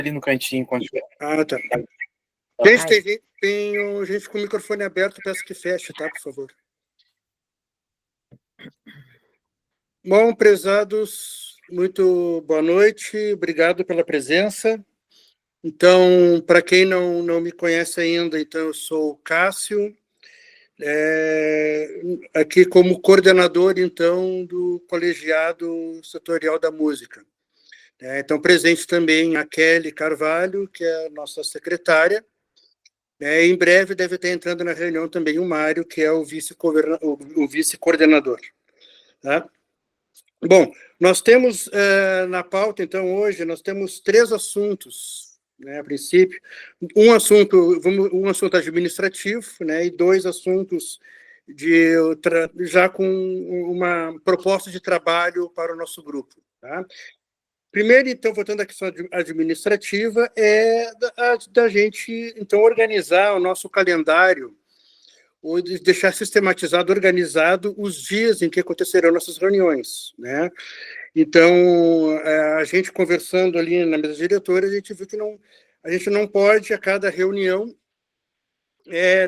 ali no cantinho. Enquanto... Ah, tá. Gente, tem gente com o microfone aberto, peço que feche, tá, por favor. Bom, prezados, muito boa noite, obrigado pela presença. Então, para quem não me conhece ainda, então eu sou o Cássio, aqui como coordenador, então, do Colegiado Setorial da Música. Então, presente também a Kelly Carvalho, que é a nossa secretária. Em breve deve estar entrando na reunião também o Mário, que é o vice-coordenador. Tá? Bom, nós temos na pauta, então, hoje, nós temos 3 assuntos, a princípio. Um assunto administrativo, e 2 assuntos já com uma proposta de trabalho para o nosso grupo. Tá? Primeiro, então, voltando à questão administrativa, é da gente, então, organizar o nosso calendário, ou deixar sistematizado, organizado, os dias em que acontecerão nossas reuniões. Então, a gente conversando ali na mesa diretora, a gente viu que a gente não pode, a cada reunião,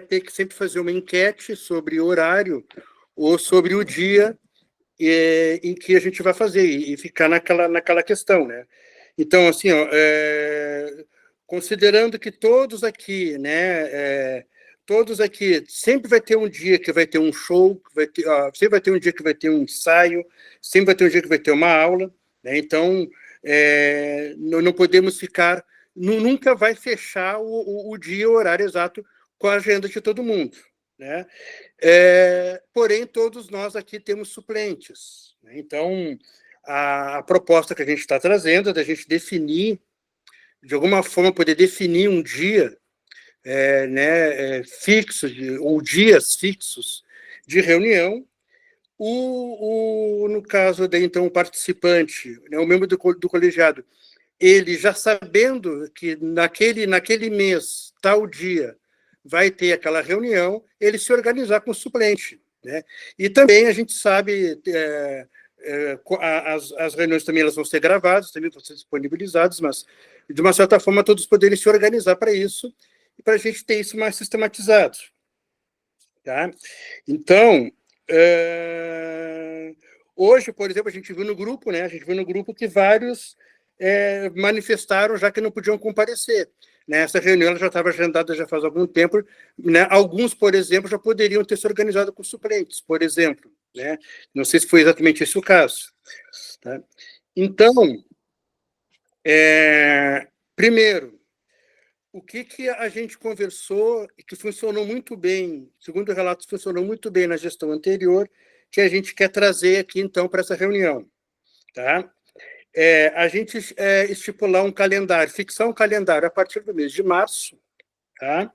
ter que sempre fazer uma enquete sobre o horário ou sobre o dia em que a gente vai fazer, e ficar naquela questão, Então, assim, considerando que todos aqui, sempre vai ter um dia que vai ter um show, sempre vai ter um dia que vai ter um ensaio, sempre vai ter um dia que vai ter uma aula, Então, não podemos ficar, nunca vai fechar o dia, o horário exato com a agenda de todo mundo, porém, todos nós aqui temos suplentes. Então, a proposta que a gente está trazendo é da gente definir, de alguma forma, poder definir um dia fixo, ou dias fixos de reunião. No caso, então, o participante, o membro do colegiado, ele já sabendo que naquele mês, tal dia, vai ter aquela reunião, ele se organizar com o suplente. E também a gente sabe, as reuniões também elas vão ser gravadas, também vão ser disponibilizadas, mas, de uma certa forma, todos poderem se organizar para isso, e para a gente ter isso mais sistematizado. Tá? Então, hoje, por exemplo, a gente viu no grupo, que vários manifestaram já que não podiam comparecer. Essa reunião ela já estava agendada já faz algum tempo. Alguns, por exemplo, já poderiam ter se organizado com suplentes, por exemplo. Não sei se foi exatamente esse o caso. Tá? Então, primeiro, o que a gente conversou e que funcionou muito bem, segundo o relato, funcionou muito bem na gestão anterior, que a gente quer trazer aqui, então, para essa reunião. Tá? A gente estipular um calendário, fixar um calendário a partir do mês de março, tá?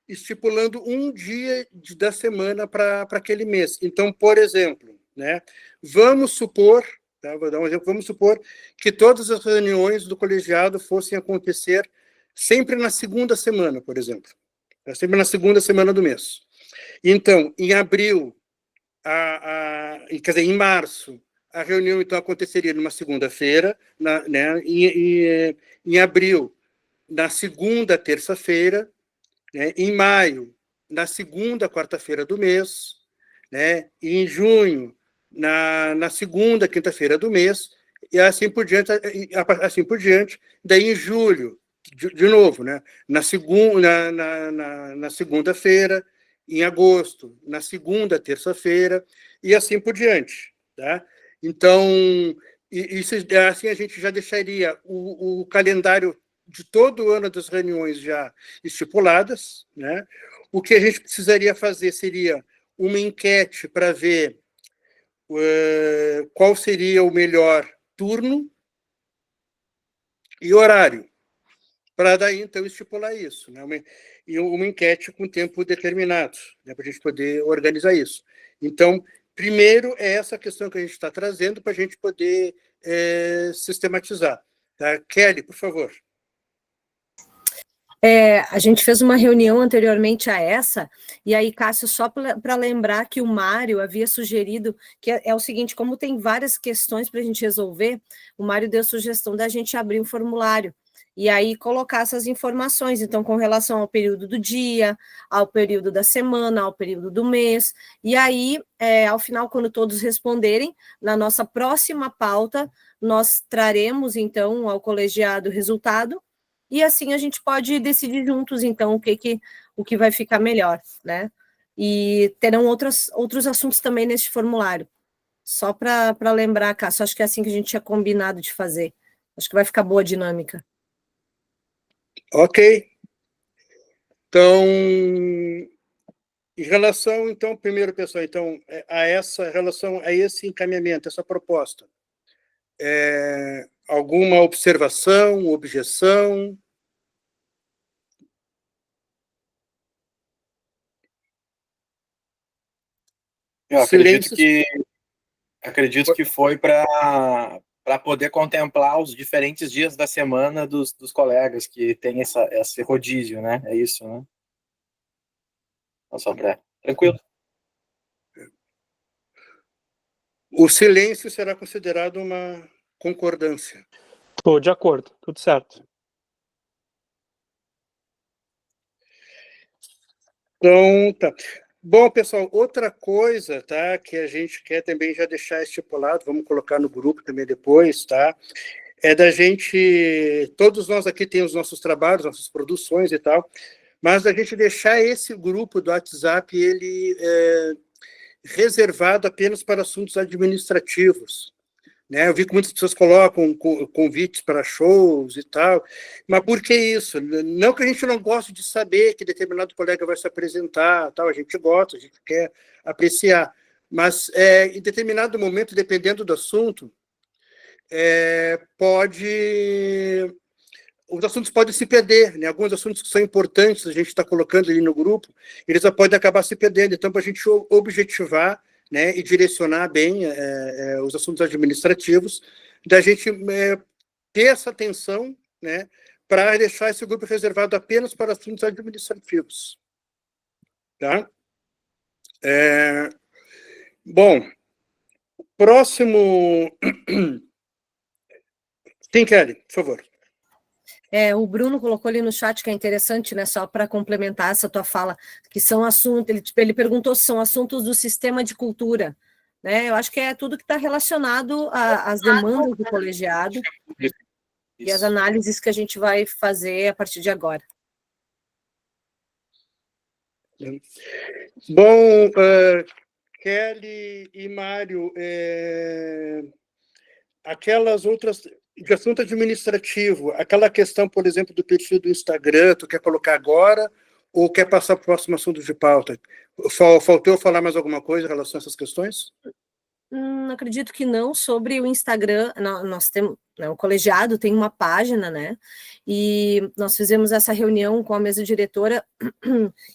Estipulando um dia da semana para aquele mês. Então, por exemplo, vamos supor, vou dar um exemplo, vamos supor que todas as reuniões do colegiado fossem acontecer sempre na segunda semana, por exemplo. Sempre na segunda semana do mês. Então, em abril, quer dizer, em março, a reunião, então, aconteceria numa segunda-feira, em abril, na segunda terça-feira, em maio, na segunda quarta-feira do mês, e em junho, na segunda quinta-feira do mês, e assim por diante, daí em julho, de novo, na segunda-feira, em agosto, na segunda terça-feira, e assim por diante. Tá? Então, isso, assim a gente já deixaria o calendário de todo o ano das reuniões já estipuladas. O que a gente precisaria fazer seria uma enquete para ver qual seria o melhor turno e horário, para daí, então, estipular isso. E uma enquete com tempo determinado, para a gente poder organizar isso. Então, primeiro é essa questão que a gente está trazendo para a gente poder sistematizar. Tá? Kelly, por favor. A gente fez uma reunião anteriormente a essa, e aí, Cássio, só para lembrar que o Mário havia sugerido, que é o seguinte, como tem várias questões para a gente resolver, o Mário deu a sugestão da gente abrir um formulário, e aí colocar essas informações, então, com relação ao período do dia, ao período da semana, ao período do mês, e aí, ao final, quando todos responderem, na nossa próxima pauta, nós traremos, então, ao colegiado o resultado, e assim a gente pode decidir juntos, então, o que vai ficar melhor, né? E terão outros assuntos também neste formulário. Só para lembrar, Cássio, acho que é assim que a gente tinha combinado de fazer. Acho que vai ficar boa a dinâmica. Ok. Então, em relação, então, primeiro, pessoal, então, a essa relação, a esse encaminhamento, essa proposta, alguma observação, objeção? Eu acredito que foi para poder contemplar os diferentes dias da semana dos colegas que tem esse rodízio, né? É isso, né? Só para... Tranquilo. O silêncio será considerado uma concordância. Estou de acordo, tudo certo. Então, tá. Bom, pessoal, outra coisa, tá, que a gente quer também já deixar estipulado, vamos colocar no grupo também depois, tá, é da gente, todos nós aqui temos os nossos trabalhos, nossas produções e tal, mas da gente deixar esse grupo do WhatsApp, ele reservado apenas para assuntos administrativos, né? Eu vi que muitas pessoas colocam convites para shows e tal, mas por que isso? Não que a gente não goste de saber que determinado colega vai se apresentar, tal, a gente gosta, a gente quer apreciar, mas em determinado momento, dependendo do assunto, os assuntos podem se perder, né? Alguns assuntos que são importantes, a gente está colocando ali no grupo, eles podem acabar se perdendo, então, para a gente objetivar, né, e direcionar bem os assuntos administrativos, da gente ter essa atenção, né, para deixar esse grupo reservado apenas para assuntos administrativos. Tá? Bom, próximo... Sim, Kelly, por favor. O Bruno colocou ali no chat que é interessante, né, só para complementar essa tua fala, que são assuntos, ele perguntou se são assuntos do sistema de cultura, né, eu acho que é tudo que está relacionado às demandas do colegiado e as análises que a gente vai fazer a partir de agora. Bom, Kelly e Mário, aquelas outras... De assunto administrativo, aquela questão, por exemplo, do perfil do Instagram, tu quer colocar agora ou quer passar para o próximo assunto de pauta? Faltou falar mais alguma coisa em relação a essas questões? Acredito que não. Sobre o Instagram, nós temos, né, o colegiado tem uma página, né, e nós fizemos essa reunião com a mesa diretora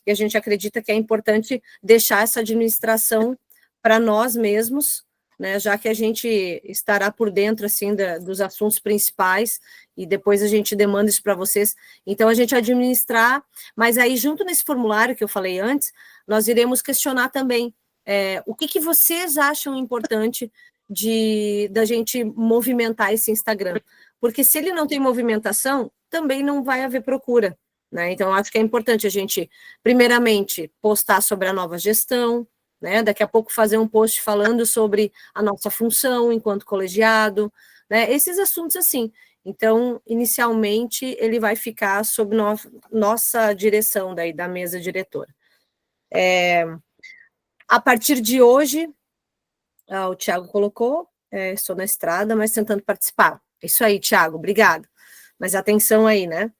e a gente acredita que é importante deixar essa administração para nós mesmos, né, já que a gente estará por dentro, assim, dos assuntos principais, e depois a gente demanda isso para vocês, então a gente administrar, mas aí junto nesse formulário que eu falei antes, nós iremos questionar também o que vocês acham importante da gente movimentar esse Instagram, porque se ele não tem movimentação, também não vai haver procura, né, então acho que é importante a gente, primeiramente, postar sobre a nova gestão, né, daqui a pouco fazer um post falando sobre a nossa função enquanto colegiado, né, esses assuntos assim. Então, inicialmente, ele vai ficar sob nossa direção daí, da mesa diretora. A partir de hoje, o Thiago colocou, estou na estrada, mas tentando participar. Isso aí, Thiago, obrigado. Mas atenção aí, né?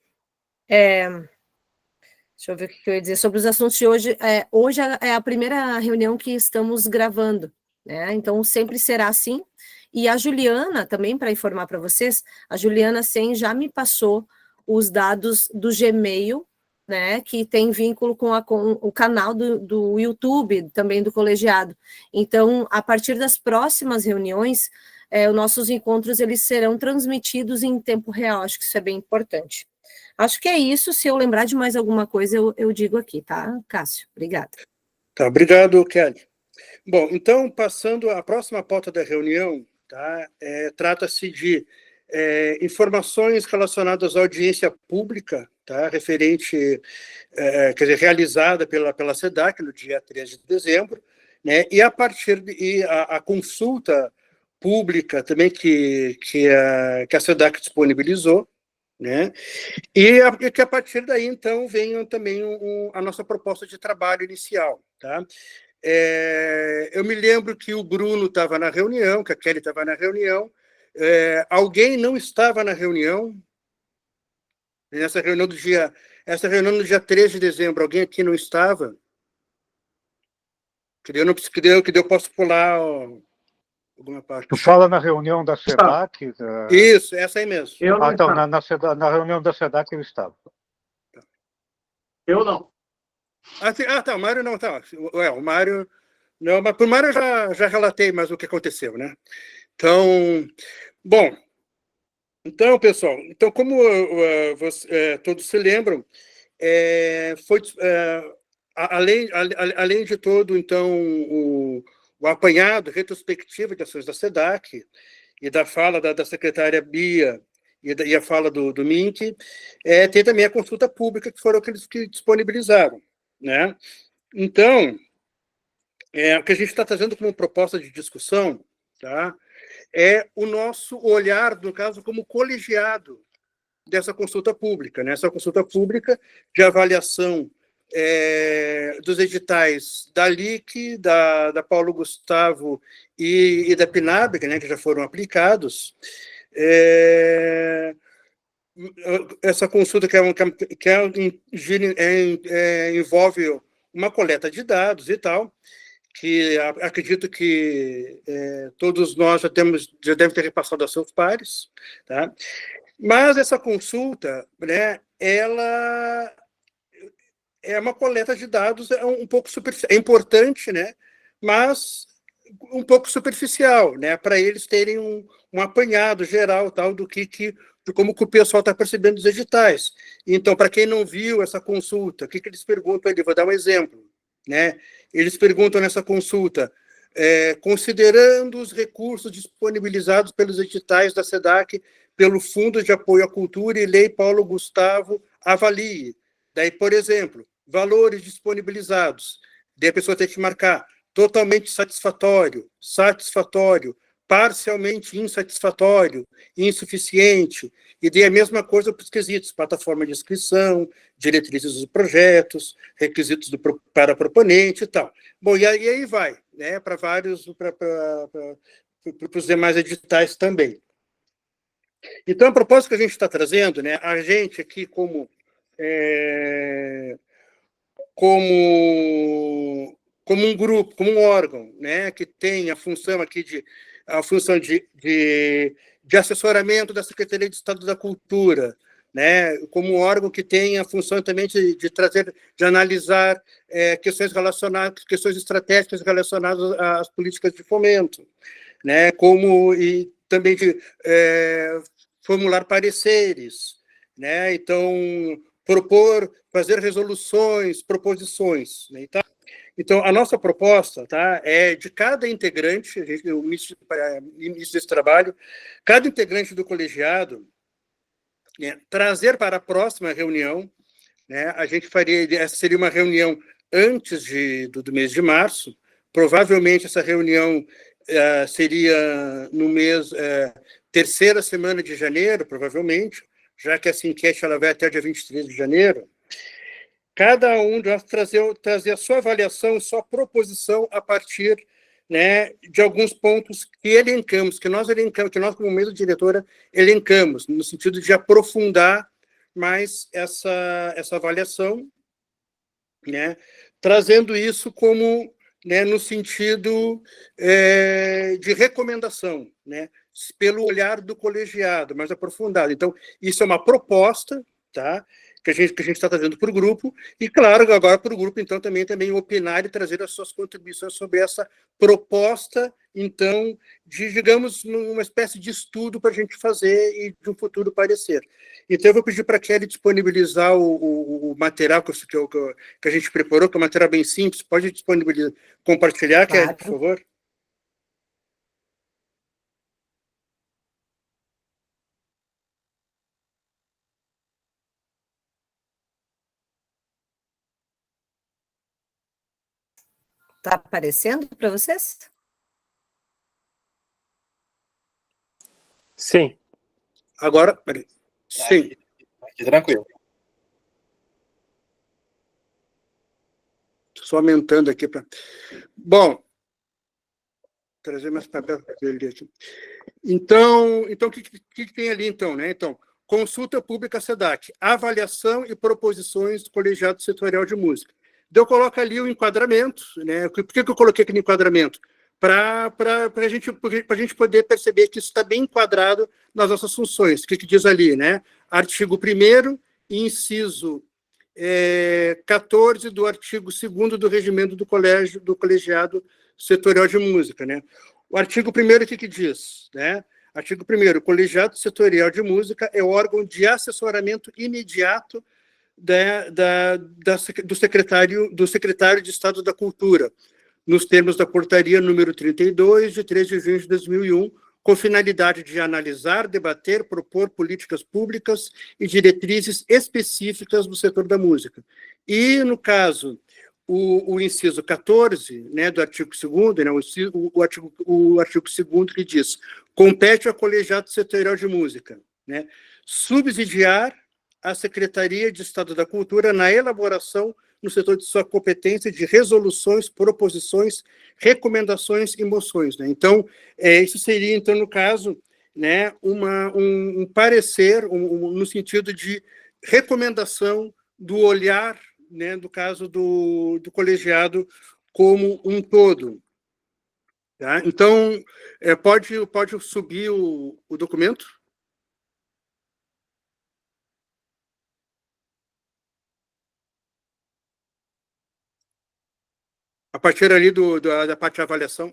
Deixa eu ver o que eu ia dizer sobre os assuntos de hoje. Hoje é a primeira reunião que estamos gravando, né? Então, sempre será assim. E a Juliana, também para informar para vocês, a Juliana Sen já me passou os dados do Gmail, né? Que tem vínculo com o canal do YouTube, também do colegiado. Então, a partir das próximas reuniões, os nossos encontros eles serão transmitidos em tempo real. Acho que isso é bem importante. Acho que é isso. Se eu lembrar de mais alguma coisa, eu digo aqui, tá, Cássio? Obrigada. Tá, obrigado, Kelly. Bom, então, passando à próxima pauta da reunião, tá? Trata-se de informações relacionadas à audiência pública, tá? Referente, quer dizer, realizada pela SEDAC no dia 13 de dezembro, né? E a consulta pública também que a SEDAC disponibilizou, né? E que a partir daí, então, venha também a nossa proposta de trabalho inicial, tá? Eu me lembro que o Bruno estava na reunião, que a Kelly estava na reunião. Alguém não estava na reunião? Essa reunião no dia 13 de dezembro, alguém aqui não estava? Que eu posso pular alguma parte. Tu fala na reunião da SEDAC? Isso, essa aí mesmo. Então, na reunião da SEDAC eu estava. Eu não. Tá, o Mário não, tá. O Mário... Não, mas por Mário eu já relatei mais o que aconteceu, né? Então, bom... Então, pessoal, como todos se lembram, além de todo, então, o apanhado retrospectivo de ações da SEDAC e da fala da secretária Bia e a fala do Mink, tem também a consulta pública, que foram aqueles que disponibilizaram, né? Então, o que a gente está trazendo como proposta de discussão, tá? É o nosso olhar, no caso, como colegiado dessa consulta pública, né? Essa consulta pública de avaliação dos editais da LIC, da Paulo Gustavo e da PNAB, né, que já foram aplicados. Essa consulta envolve uma coleta de dados e tal, que acredito que todos nós já devem ter repassado a seus pares, tá? Mas essa consulta, né, ela é uma coleta de dados um pouco superficial, é importante, né, mas um pouco superficial, né, para eles terem um apanhado geral tal de como que o pessoal está percebendo os editais. Então, para quem não viu essa consulta, o que eles perguntam ali? Vou dar um exemplo, né? Eles perguntam nessa consulta, considerando os recursos disponibilizados pelos editais da SEDAC, pelo Fundo de Apoio à Cultura e Lei Paulo Gustavo, avalie. Daí, por exemplo, valores disponibilizados. Daí a pessoa tem que marcar totalmente satisfatório, satisfatório, parcialmente insatisfatório, insuficiente, e daí a mesma coisa para os quesitos, plataforma de inscrição, diretrizes dos projetos, requisitos para proponente e tal. Bom, e aí vai, né, para os demais editais também. Então, a proposta que a gente está trazendo, né, a gente aqui como um grupo, como um órgão, né, que tem a função aqui de assessoramento da Secretaria de Estado da Cultura, né, como um órgão que tem a função também de analisar questões estratégicas relacionadas às políticas de fomento, né, e também de formular pareceres, né, então fazer resoluções, proposições, né, então, a nossa proposta, tá, é de cada integrante, no início desse trabalho, cada integrante do colegiado, né, trazer para a próxima reunião, né, essa seria uma reunião antes do mês de março, provavelmente essa reunião seria no mês, terceira semana de janeiro, provavelmente, já que essa enquete ela vai até o dia 23 de janeiro, cada um de nós trazer a sua avaliação, sua proposição a partir, né, de alguns pontos que nós, como mesa diretora, elencamos, no sentido de aprofundar mais essa avaliação, né, trazendo isso como, né, no sentido de recomendação, né, pelo olhar do colegiado, mais aprofundado. Então, isso é uma proposta, tá? que a gente está trazendo para o grupo, e claro, agora para o grupo, então, também opinar e trazer as suas contribuições sobre essa proposta, então, de, digamos, uma espécie de estudo para a gente fazer e de um futuro parecer. Então, eu vou pedir para a Kelly disponibilizar o material que a gente preparou, que é um material bem simples. Pode disponibilizar, compartilhar, Claro. Kelly, por favor? Está aparecendo para vocês? Sim. Agora, peraí. Sim. Aqui, tranquilo. Só aumentando aqui para. Bom, trazer mais papel para ele aqui. Então, o que tem ali, então, né? Então, consulta pública SEDAC, avaliação e proposições do colegiado setorial de música. Então, eu coloco ali o enquadramento, né? Por que eu coloquei aqui no enquadramento? Para a gente poder perceber que isso está bem enquadrado nas nossas funções. O que diz ali, né? Artigo 1º, inciso 14 do artigo 2º do regimento do colegiado setorial de música, né? O artigo 1º, o que diz, né? Artigo 1º, o colegiado setorial de música é órgão de assessoramento imediato do secretário de Estado da Cultura, nos termos da portaria número 32, de 3 de junho de 2001, com finalidade de analisar, debater, propor políticas públicas e diretrizes específicas do setor da música. E, no caso, o inciso 14, né, do artigo 2º, né, o artigo 2º que diz: compete ao colegiado setorial de música, né, subsidiar a Secretaria de Estado da Cultura na elaboração, no setor de sua competência, de resoluções, proposições, recomendações e moções, né? Então, isso seria, então, no caso, né, um parecer, no sentido de recomendação do olhar, né, do caso do colegiado como um todo. Tá? Então, pode subir o documento? A partir ali da parte de avaliação.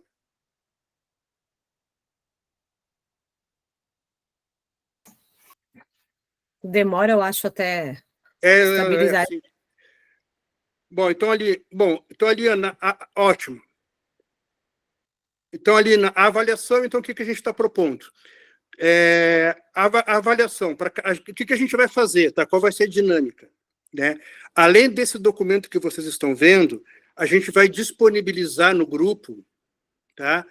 Demora, eu acho, até É, estabilizar. sim. Então ali, Ana, ótimo. Então, ali na avaliação, então, o que a gente está propondo? A avaliação, o que a gente vai fazer, tá? Qual vai ser a dinâmica, né? Além desse documento que vocês estão vendo, a gente vai disponibilizar no grupo, tá?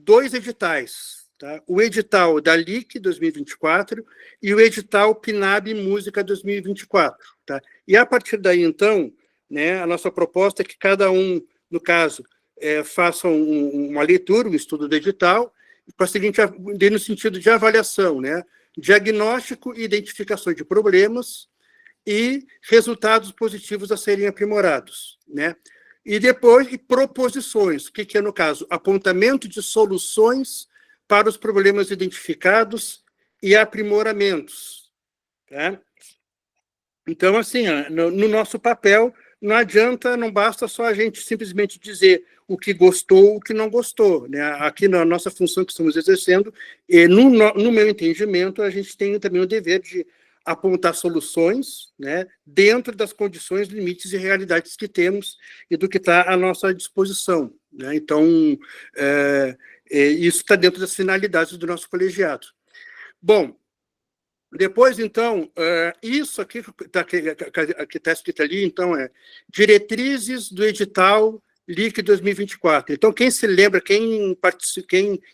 Dois editais, tá? O edital da LIC 2024 e o edital PNAB Música 2024, tá? E a partir daí, então, né, a nossa proposta é que cada um, no caso, faça uma leitura, um estudo do edital, com a seguinte, no sentido de avaliação, né? Diagnóstico e identificação de problemas e resultados positivos a serem aprimorados, né? E depois, proposições, o que é, no caso? Apontamento de soluções para os problemas identificados e aprimoramentos, tá? Então, assim, no nosso papel, não adianta, não basta só a gente simplesmente dizer o que gostou, o que não gostou, né? Aqui na nossa função que estamos exercendo, e no meu entendimento, a gente tem também o dever de apontar soluções, né, dentro das condições, limites e realidades que temos e do que está à nossa disposição, né? Então, isso está dentro das finalidades do nosso colegiado. Bom, depois, então, isso aqui que está escrito ali, então, diretrizes do edital LIC 2024. Então, quem se lembra, quem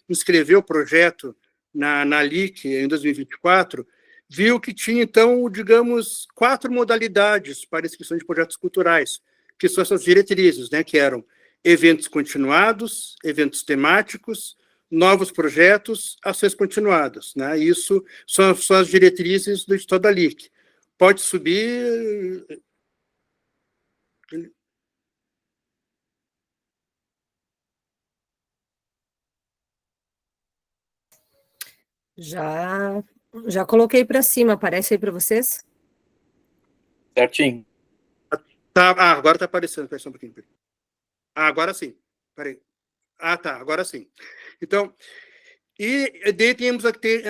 inscreveu o projeto na LIC em 2024, viu que tinha, então, digamos, 4 modalidades para inscrição de projetos culturais, que são essas diretrizes, né, que eram eventos continuados, eventos temáticos, novos projetos, ações continuadas, né? Isso são as diretrizes do edital da LIC. Pode subir. Já coloquei para cima, aparece aí para vocês? Certinho. Tá, agora está aparecendo, espera só um pouquinho. Agora sim. Peraí. Tá, agora sim. Então, e daí temos aqui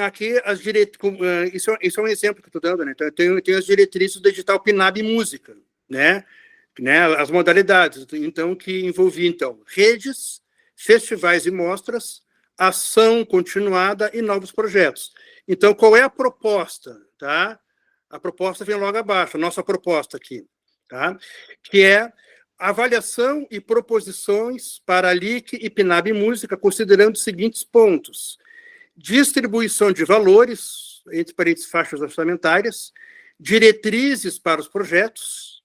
as diretrizes, isso é um exemplo que eu estou dando, né? Então, tem as diretrizes do edital PNAB Música, né? As modalidades, então, que envolvia, então, redes, festivais e mostras, ação continuada e novos projetos. Então, qual é a proposta, tá? A proposta vem logo abaixo, a nossa proposta aqui, tá? Que é avaliação e proposições para a LIC e PNAB Música, considerando os seguintes pontos: distribuição de valores, entre parênteses, faixas orçamentárias, diretrizes para os projetos,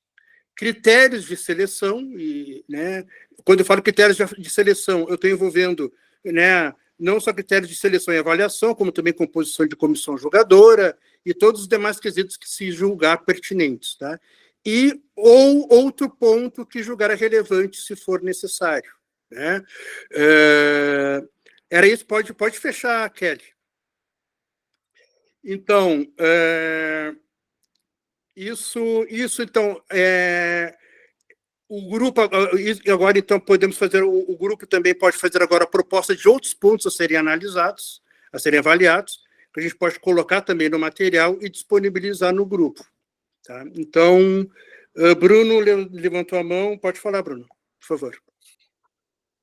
critérios de seleção, e, né, quando eu falo critérios de seleção, eu estou envolvendo, né, não só critérios de seleção e avaliação, como também composição de comissão julgadora e todos os demais quesitos que se julgar pertinentes, tá? Ou outro ponto que julgar relevante, se for necessário, né? Era isso, pode fechar, Kelly. Então, isso então, o grupo, agora então podemos fazer, o grupo também pode fazer agora a proposta de outros pontos a serem analisados, a serem avaliados, que a gente pode colocar também no material e disponibilizar no grupo. Tá? Então, Bruno levantou a mão, pode falar, Bruno, por favor.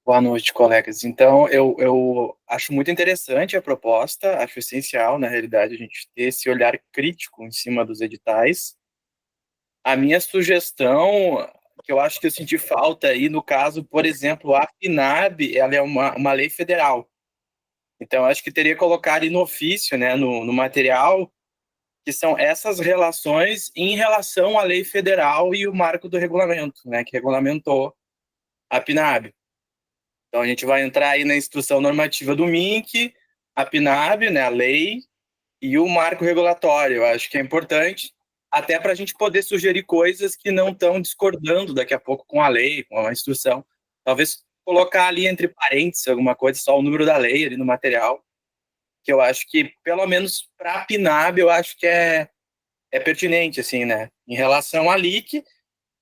Boa noite, colegas. Então, eu acho muito interessante a proposta, acho essencial, na realidade, a gente ter esse olhar crítico em cima dos editais. A minha sugestão, que eu acho que eu senti falta aí, no caso, por exemplo, a PNAB, ela é uma lei federal. Então, acho que teria que colocar ali no ofício, né, no material, que são essas relações em relação à lei federal e o marco do regulamento, né, que regulamentou a PNAB. Então, a gente vai entrar aí na instrução normativa do MINC, a PNAB, né, a lei, e o marco regulatório. Eu acho que é importante, até para a gente poder sugerir coisas que não estão discordando daqui a pouco com a lei, com a instrução. Talvez colocar ali entre parênteses alguma coisa, só o número da lei ali no material, que eu acho que, pelo menos para a PNAB, eu acho que é pertinente, assim, né? Em relação à LIC,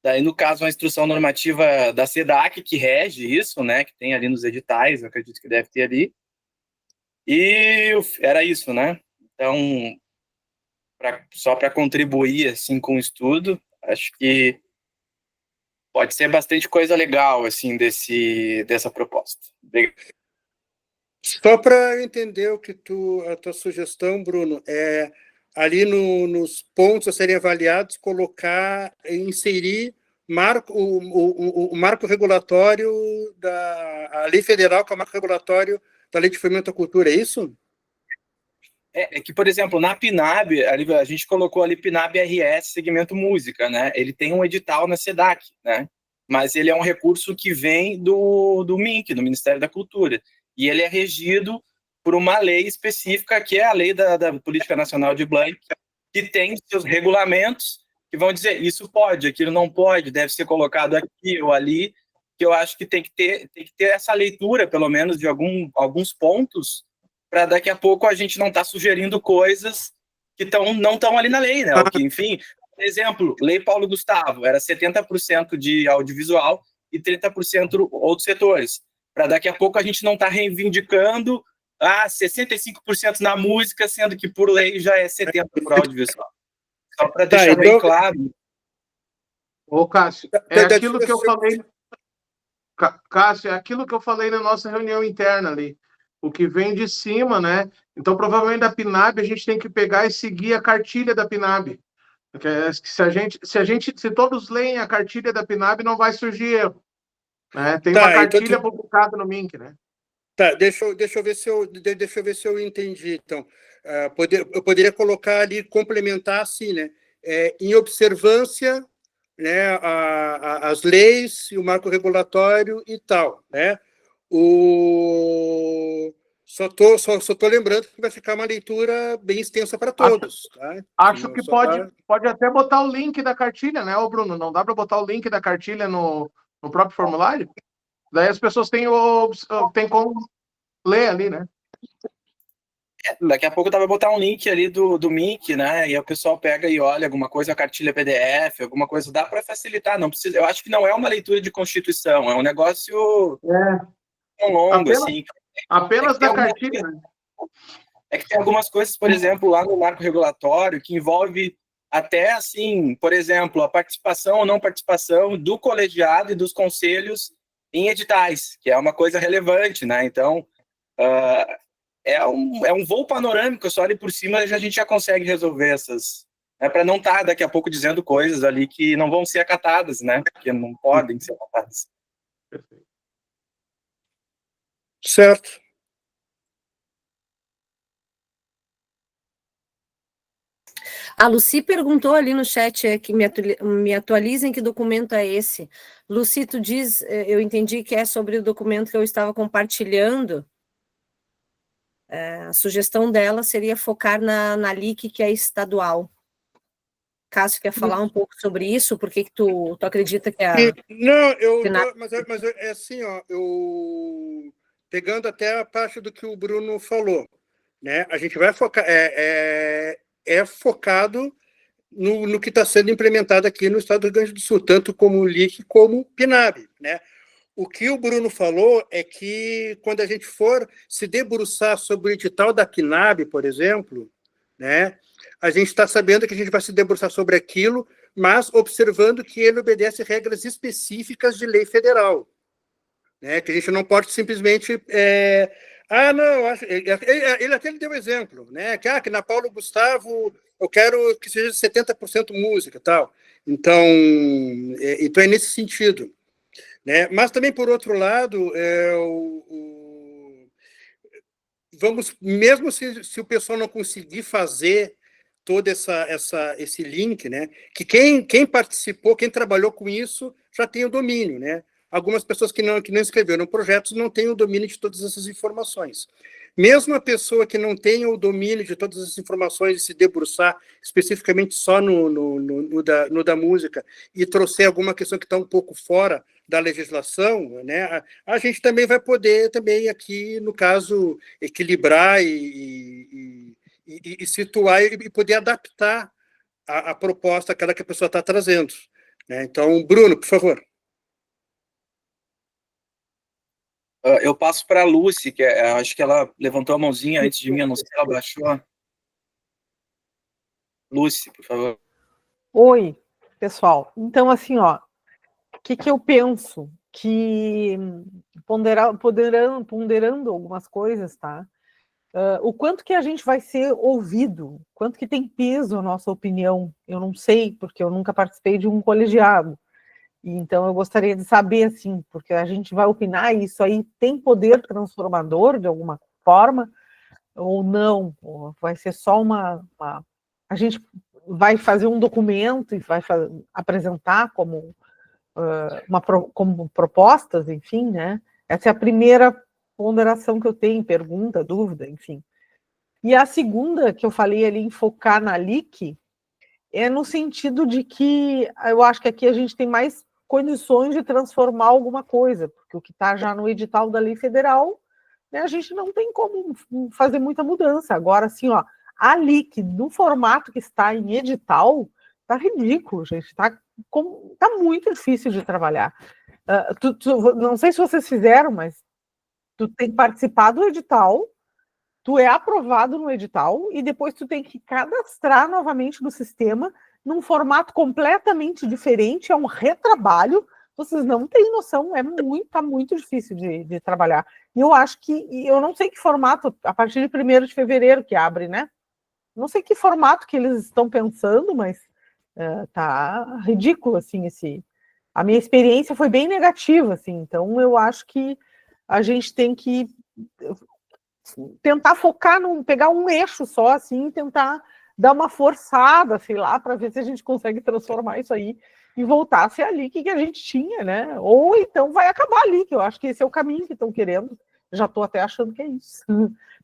daí, no caso, a instrução normativa da SEDAC, que rege isso, né, que tem ali nos editais, eu acredito que deve ter ali. E era isso, né? Então, só para contribuir, assim, com o estudo, acho que pode ser bastante coisa legal, assim, dessa proposta. Só para eu entender a tua sugestão, Bruno, ali nos pontos a serem avaliados, inserir o marco regulatório a lei federal, que é o marco regulatório da Lei de Fomento à Cultura, é isso? É que, por exemplo, na PNAB, a gente colocou ali PNAB RS, segmento música, né? Ele tem um edital na SEDAC, né? Mas ele é um recurso que vem do MINC, do Ministério da Cultura. E ele é regido por uma lei específica, que é a lei da Política Nacional de Blanc, que tem seus regulamentos que vão dizer isso pode, aquilo não pode, deve ser colocado aqui ou ali, que eu acho que tem que ter essa leitura, pelo menos, de alguns pontos, para daqui a pouco a gente não estar sugerindo coisas que não estão ali na lei, né? O que, enfim, por exemplo, Lei Paulo Gustavo, era 70% de audiovisual e 30% outros setores. Para daqui a pouco a gente não estar reivindicando 65% na música, sendo que por lei já é 70% por audiovisual. Só para deixar bem claro. Ô, Cássio, é aquilo que eu falei. Cássio, é aquilo que eu falei na nossa reunião interna ali. O que vem de cima, né? Então, provavelmente da PNAB a gente tem que pegar e seguir a cartilha da PNAB. Porque se todos leem a cartilha da PNAB, não vai surgir erro. Né? Tem uma cartilha publicada no MINC, né? Tá, deixa eu ver se eu entendi. Então, eu poderia colocar ali, complementar assim, né? Em observância, né, as leis e o marco regulatório e tal, né? Só tô lembrando que vai ficar uma leitura bem extensa para todos. Acho que pode até botar o link da cartilha, né, Bruno? Não dá para botar o link da cartilha no próprio formulário? Daí as pessoas têm como ler ali, né? Daqui a pouco dá pra botar um link ali do Mic, né? E aí o pessoal pega e olha alguma coisa, a cartilha PDF, alguma coisa, dá para facilitar. Não precisa. Eu acho que não é uma leitura de Constituição, é um negócio longo, Apenas, assim. apenas da cartilha, né? É que tem algumas coisas, por exemplo, lá no marco regulatório, que envolve até, assim, por exemplo, a participação ou não participação do colegiado e dos conselhos em editais, que é uma coisa relevante, né? Então, é um voo panorâmico, só ali por cima a gente já consegue resolver essas, né, para não estar daqui a pouco dizendo coisas ali que não vão ser acatadas, né? Que não podem ser acatadas. Certo. A Lucy perguntou ali no chat que me atualizem que documento é esse. Lucy, tu diz, eu entendi que é sobre o documento que eu estava compartilhando. A sugestão dela seria focar na LIC, que é estadual. Cássio, quer falar um pouco sobre isso? Por que tu acredita que Não, mas é assim, ó, eu pegando até a parte do que o Bruno falou, né? A gente vai focar, focado no que está sendo implementado aqui no estado do Rio Grande do Sul, tanto como o LIC como o PNAB, né? O que o Bruno falou é que quando a gente for se debruçar sobre o edital da PNAB, por exemplo, né, a gente está sabendo que a gente vai se debruçar sobre aquilo, mas observando que ele obedece regras específicas de lei federal, né, que a gente não pode simplesmente... ele até deu exemplo, né, que na Paulo Gustavo eu quero que seja 70% música, tal. Então é nesse sentido. Né? Mas também, por outro lado, vamos, mesmo se o pessoal não conseguir fazer todo esse link, né? Que quem participou, quem trabalhou com isso, já tem o domínio, né? Algumas pessoas que não escreveram projetos não têm o domínio de todas essas informações. Mesmo a pessoa que não tenha o domínio de todas as informações e se debruçar especificamente só no da música e trouxer alguma questão que está um pouco fora da legislação, né, a gente também vai poder, também aqui, no caso, equilibrar e situar e poder adaptar a proposta que a pessoa está trazendo. Né? Então, Bruno, por favor. Eu passo para a Lucy, que acho que ela levantou a mãozinha antes de mim, eu não sei se ela baixou. Lucy, por favor. Oi, pessoal. Então, assim, ó, o que eu penso? Que ponderando algumas coisas, tá? O quanto que a gente vai ser ouvido, quanto que tem peso a nossa opinião, eu não sei, porque eu nunca participei de um colegiado. Então, eu gostaria de saber, assim, porque a gente vai opinar, e isso aí tem poder transformador de alguma forma, ou não? Ou vai ser só a gente vai fazer um documento e vai apresentar como, como propostas, enfim, né? Essa é a primeira ponderação que eu tenho, pergunta, dúvida, enfim. E a segunda, que eu falei ali em focar na LIC, é no sentido de que eu acho que aqui a gente tem mais condições de transformar alguma coisa, porque o que está já no edital da lei federal, né, a gente não tem como fazer muita mudança. Agora, assim, ó, a LIC, no formato que está em edital, está ridículo, gente, está muito difícil de trabalhar. Não sei se vocês fizeram, mas tu tem que participar do edital, tu é aprovado no edital e depois tu tem que cadastrar novamente no sistema num formato completamente diferente, é um retrabalho, vocês não têm noção, tá muito difícil de trabalhar. E eu acho que, eu não sei que formato, a partir de 1º de fevereiro que abre, né? Não sei que formato que eles estão pensando, mas tá ridículo, assim, a minha experiência foi bem negativa, assim, então eu acho que a gente tem que tentar focar pegar um eixo só, assim, tentar dar uma forçada, sei lá, para ver se a gente consegue transformar isso aí e voltar a ser a LIC que a gente tinha, né? Ou então vai acabar a LIC, eu acho que esse é o caminho que estão querendo, já estou até achando que é isso.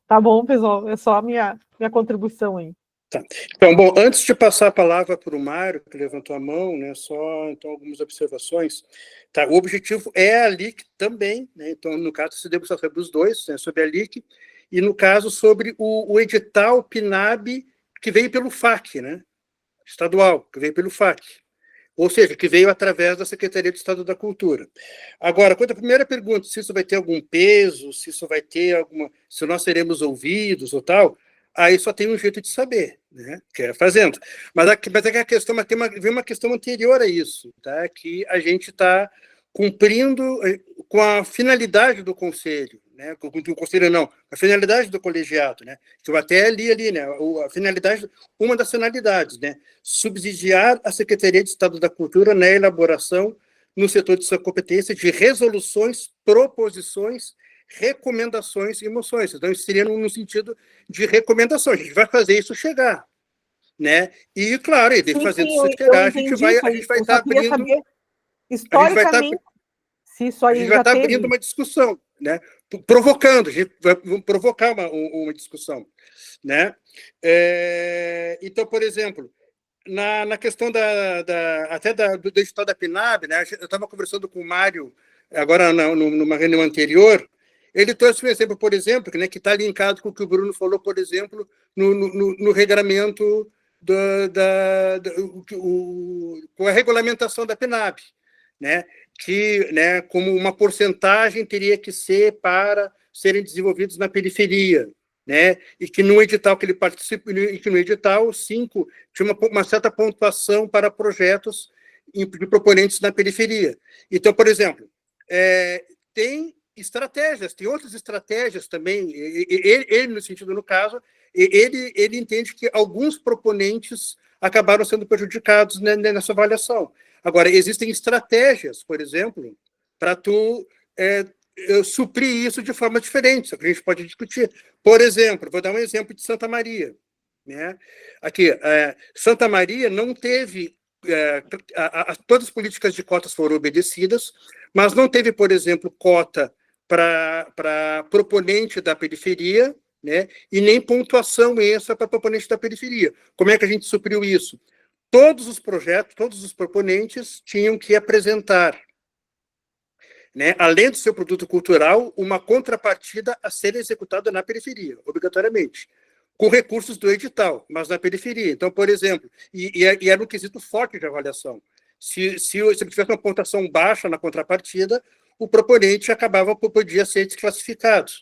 Tá bom, pessoal, é só a minha contribuição aí. Tá. Então, bom, antes de passar a palavra para o Mário, que levantou a mão, né, só então algumas observações. Tá, o objetivo é a LIC também, né, então, no caso, se debruçar sobre os dois, né, sobre a LIC, e, no caso, sobre o edital PNAB, que veio pelo FAC, né? Estadual, que veio pelo FAC. Ou seja, que veio através da Secretaria de Estado da Cultura. Agora, quanto à primeira pergunta, se isso vai ter algum peso, se isso vai ter alguma... se nós seremos ouvidos ou tal, aí só tem um jeito de saber, né? Que é fazendo. Mas é que a questão, vem uma questão anterior a isso, tá? Que a gente está cumprindo com a finalidade do Conselho, né? Com o Conselho não, a finalidade do colegiado, né? Que eu até li ali, né? A finalidade, uma das finalidades, né? Subsidiar a Secretaria de Estado da Cultura na elaboração, no setor de sua competência, de resoluções, proposições, recomendações e moções. Então, isso seria no sentido de recomendação. A gente vai fazer isso chegar, né? E, claro, fazendo isso chegar, a gente vai estar abrindo... Historicamente, se isso aí a gente vai já estar teve... abrindo uma discussão, né? Provocando, a gente vai provocar uma discussão, né? Então, por exemplo, na questão até do edital da PNAB, né? Eu estava conversando com o Mário, agora numa reunião anterior, ele trouxe um exemplo, por exemplo, né, que está linkado com o que o Bruno falou, por exemplo, no regramento com a regulamentação da PNAB, né, que, né, como uma porcentagem teria que ser para serem desenvolvidos na periferia, né, e que no edital que ele participa, e que no edital 5 tinha uma certa pontuação para projetos de proponentes na periferia. Então, por exemplo, tem estratégias, tem outras estratégias também, ele no sentido, no caso, ele entende que alguns proponentes acabaram sendo prejudicados nessa avaliação. Agora, existem estratégias, por exemplo, para tu suprir isso de forma diferente, que a gente pode discutir. Por exemplo, vou dar um exemplo de Santa Maria, né? Aqui, Santa Maria não teve... todas as políticas de cotas foram obedecidas, mas não teve, por exemplo, cota para proponente da periferia, né? E nem pontuação extra para proponente da periferia. Como é que a gente supriu isso? Todos os projetos, todos os proponentes tinham que apresentar, né, além do seu produto cultural, uma contrapartida a ser executada na periferia, obrigatoriamente, com recursos do edital, mas na periferia. Então, por exemplo, e era um quesito forte de avaliação. Se tivesse uma pontuação baixa na contrapartida, o proponente podia ser desclassificado,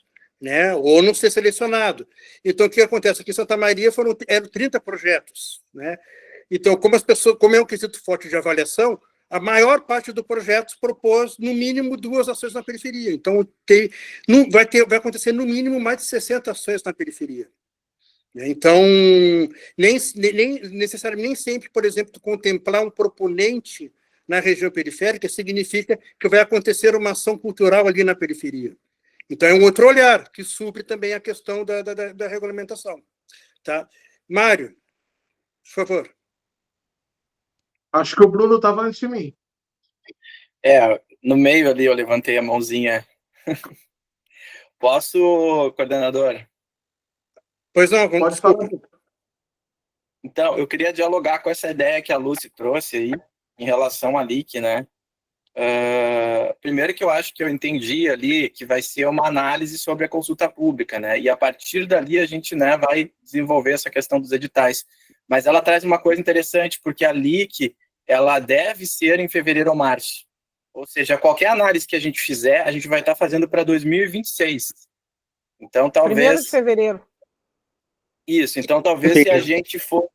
né, ou não ser selecionado. Então, o que acontece? Aqui em Santa Maria eram 30 projetos, né? Então, como é um quesito forte de avaliação, a maior parte do projeto propôs, no mínimo, 2 ações na periferia. Então, vai acontecer, no mínimo, mais de 60 ações na periferia. Então, nem sempre, por exemplo, contemplar um proponente na região periférica significa que vai acontecer uma ação cultural ali na periferia. Então, é um outro olhar que supre também a questão da regulamentação. Tá? Mário, por favor. Acho que o Bruno estava antes de mim. No meio ali eu levantei a mãozinha. Posso, coordenador? Pois não, Pode falar. Então, eu queria dialogar com essa ideia que a Lucy trouxe aí, em relação à LIC, né? Primeiro que eu acho que eu entendi ali que vai ser uma análise sobre a consulta pública, né? E a partir dali a gente, né, vai desenvolver essa questão dos editais. Mas ela traz uma coisa interessante, porque a LIC, ela deve ser em fevereiro ou março. Ou seja, qualquer análise que a gente fizer, a gente vai estar fazendo para 2026. Então, talvez... 1º de fevereiro. Isso, então talvez se a gente for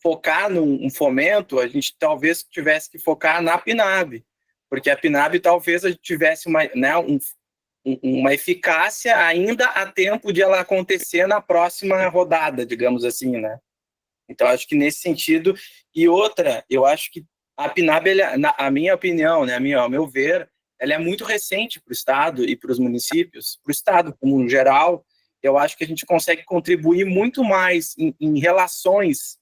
focar num fomento, a gente talvez tivesse que focar na PNAB, porque a PNAB talvez a gente tivesse uma eficácia ainda a tempo de ela acontecer na próxima rodada, digamos assim, né? Então, acho que nesse sentido. E outra, eu acho que a PNAB, a minha opinião, né, ao meu ver, ela é muito recente para o Estado e para os municípios, para o Estado como um geral. Eu acho que a gente consegue contribuir muito mais em relações,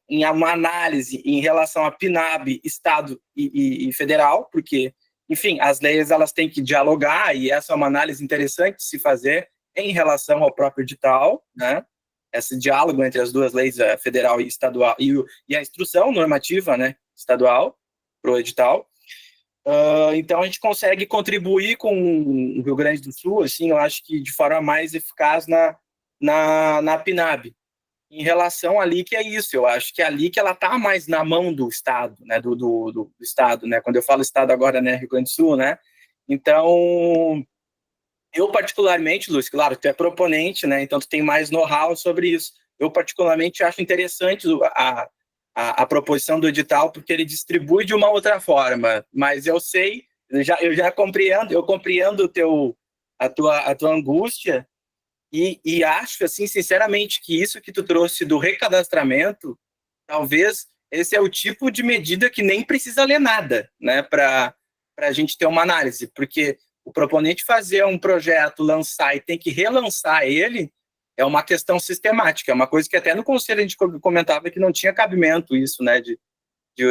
em uma análise em relação a PNAB, Estado e Federal, porque, enfim, as leis elas têm que dialogar, e essa é uma análise interessante de se fazer em relação ao próprio edital, né? Esse diálogo entre as duas leis, federal e estadual, e a instrução normativa, né, estadual, para o edital. Então a gente consegue contribuir com o Rio Grande do Sul, assim, eu acho que de forma mais eficaz na PNAB. Em relação à LIC, é isso, eu acho que a LIC ela está mais na mão do Estado, né, do Estado, né, quando eu falo Estado agora, né, Rio Grande do Sul, né, então, eu particularmente, Lúcio, claro, tu é proponente, né, então tu tem mais know-how sobre isso, eu particularmente acho interessante a proposição do edital, porque ele distribui de uma outra forma, mas eu sei, eu já compreendo, a tua angústia, e acho, assim, sinceramente, que isso que tu trouxe do recadastramento, talvez esse é o tipo de medida que nem precisa ler nada, né, para a gente ter uma análise, porque o proponente fazer um projeto, lançar e tem que relançar ele, é uma questão sistemática, é uma coisa que até no conselho a gente comentava que não tinha cabimento isso, né, de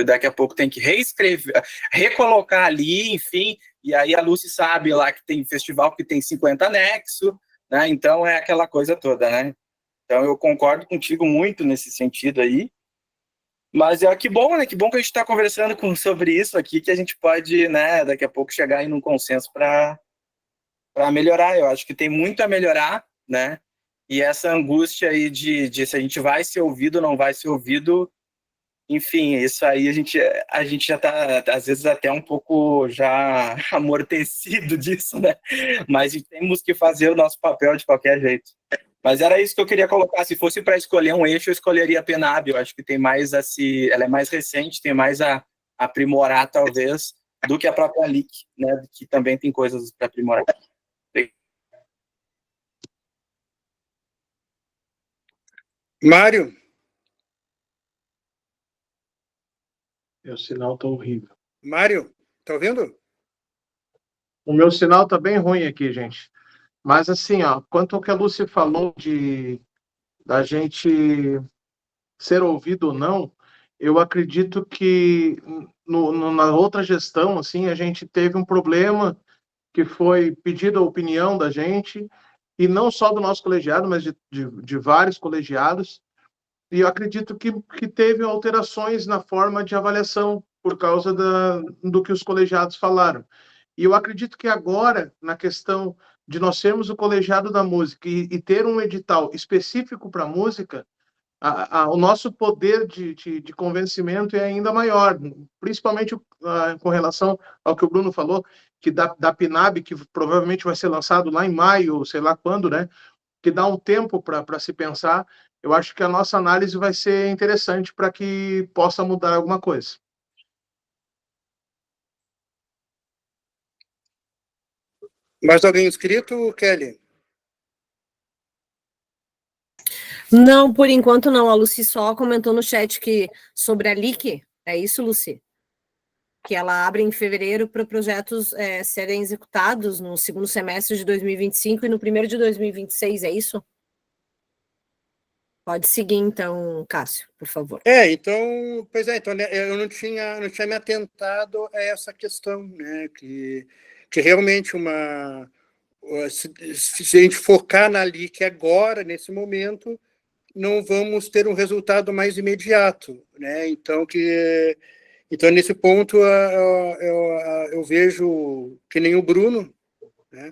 daqui a pouco tem que reescrever, recolocar ali, enfim, e aí a Lucy sabe lá que tem festival que tem 50 anexos, né? Então é aquela coisa toda, né? Então eu concordo contigo muito nesse sentido aí. Mas que bom, né? Que bom que a gente está conversando sobre isso aqui, que a gente pode, né, daqui a pouco chegar aí num consenso para melhorar. Eu acho que tem muito a melhorar, né? E essa angústia aí de se a gente vai ser ouvido ou não vai ser ouvido, enfim, isso aí a gente já está, às vezes, até um pouco já amortecido disso, né? Mas temos que fazer o nosso papel de qualquer jeito. Mas era isso que eu queria colocar. Se fosse para escolher um eixo, eu escolheria a PNAB. Eu acho que tem mais ela é mais recente, tem mais a aprimorar, talvez, do que a própria LIC, né? Que também tem coisas para aprimorar. Mário? Meu sinal tá horrível. Mário, tá ouvindo? O meu sinal tá bem ruim aqui, gente. Mas assim, ó, quanto ao que a Lúcia falou da gente ser ouvido ou não, eu acredito que na outra gestão, assim, a gente teve um problema que foi pedido a opinião da gente, e não só do nosso colegiado, mas de vários colegiados, e eu acredito que teve alterações na forma de avaliação por causa do que os colegiados falaram. E eu acredito que agora, na questão de nós sermos o colegiado da música e ter um edital específico para música, o nosso poder de convencimento é ainda maior, principalmente com relação ao que o Bruno falou, que da PNAB, que provavelmente vai ser lançado lá em maio, sei lá quando, né? Que dá um tempo para se pensar. Eu acho que a nossa análise vai ser interessante para que possa mudar alguma coisa. Mais alguém inscrito, Kelly? Não, por enquanto não. A Lucy só comentou no chat que sobre a LIC, é isso, Lucy? Que ela abre em fevereiro para projetos serem executados no segundo semestre de 2025 e no primeiro de 2026, é isso? Pode seguir, então, Cássio, por favor. Então, pois é, então, né, eu não tinha me atentado a essa questão, né, que realmente se a gente focar na LIC agora, nesse momento, não vamos ter um resultado mais imediato, né, então, nesse ponto, eu vejo que nem o Bruno, né,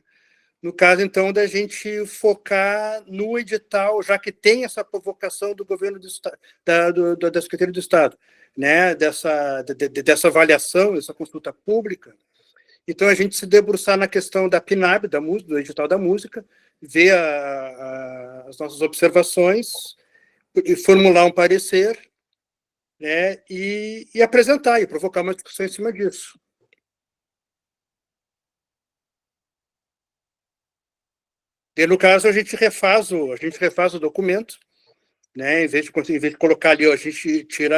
no caso, então, da gente focar no edital, já que tem essa provocação do governo do Estado, da Secretaria do Estado, né, dessa avaliação, dessa consulta pública. Então, a gente se debruçar na questão da PNAB, do edital da música, ver as nossas observações, e formular um parecer, né, e apresentar, e provocar uma discussão em cima disso. E, no caso, a gente refaz o documento, né? Em vez de colocar ali, a gente tira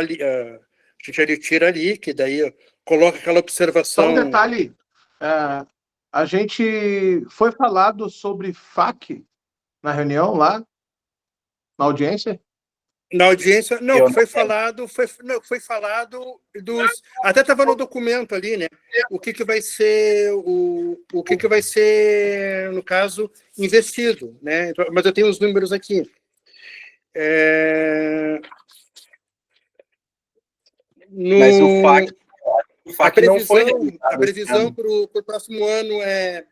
ali, que daí coloca aquela observação. Só um detalhe, a gente foi falado sobre FAQ na reunião lá, na audiência? Na audiência, não, foi falado dos. Até estava no documento ali, né? O que vai ser, o que vai ser, no caso, investido, né? Mas eu tenho os números aqui. Mas o O FAC não foi a previsão para o próximo ano é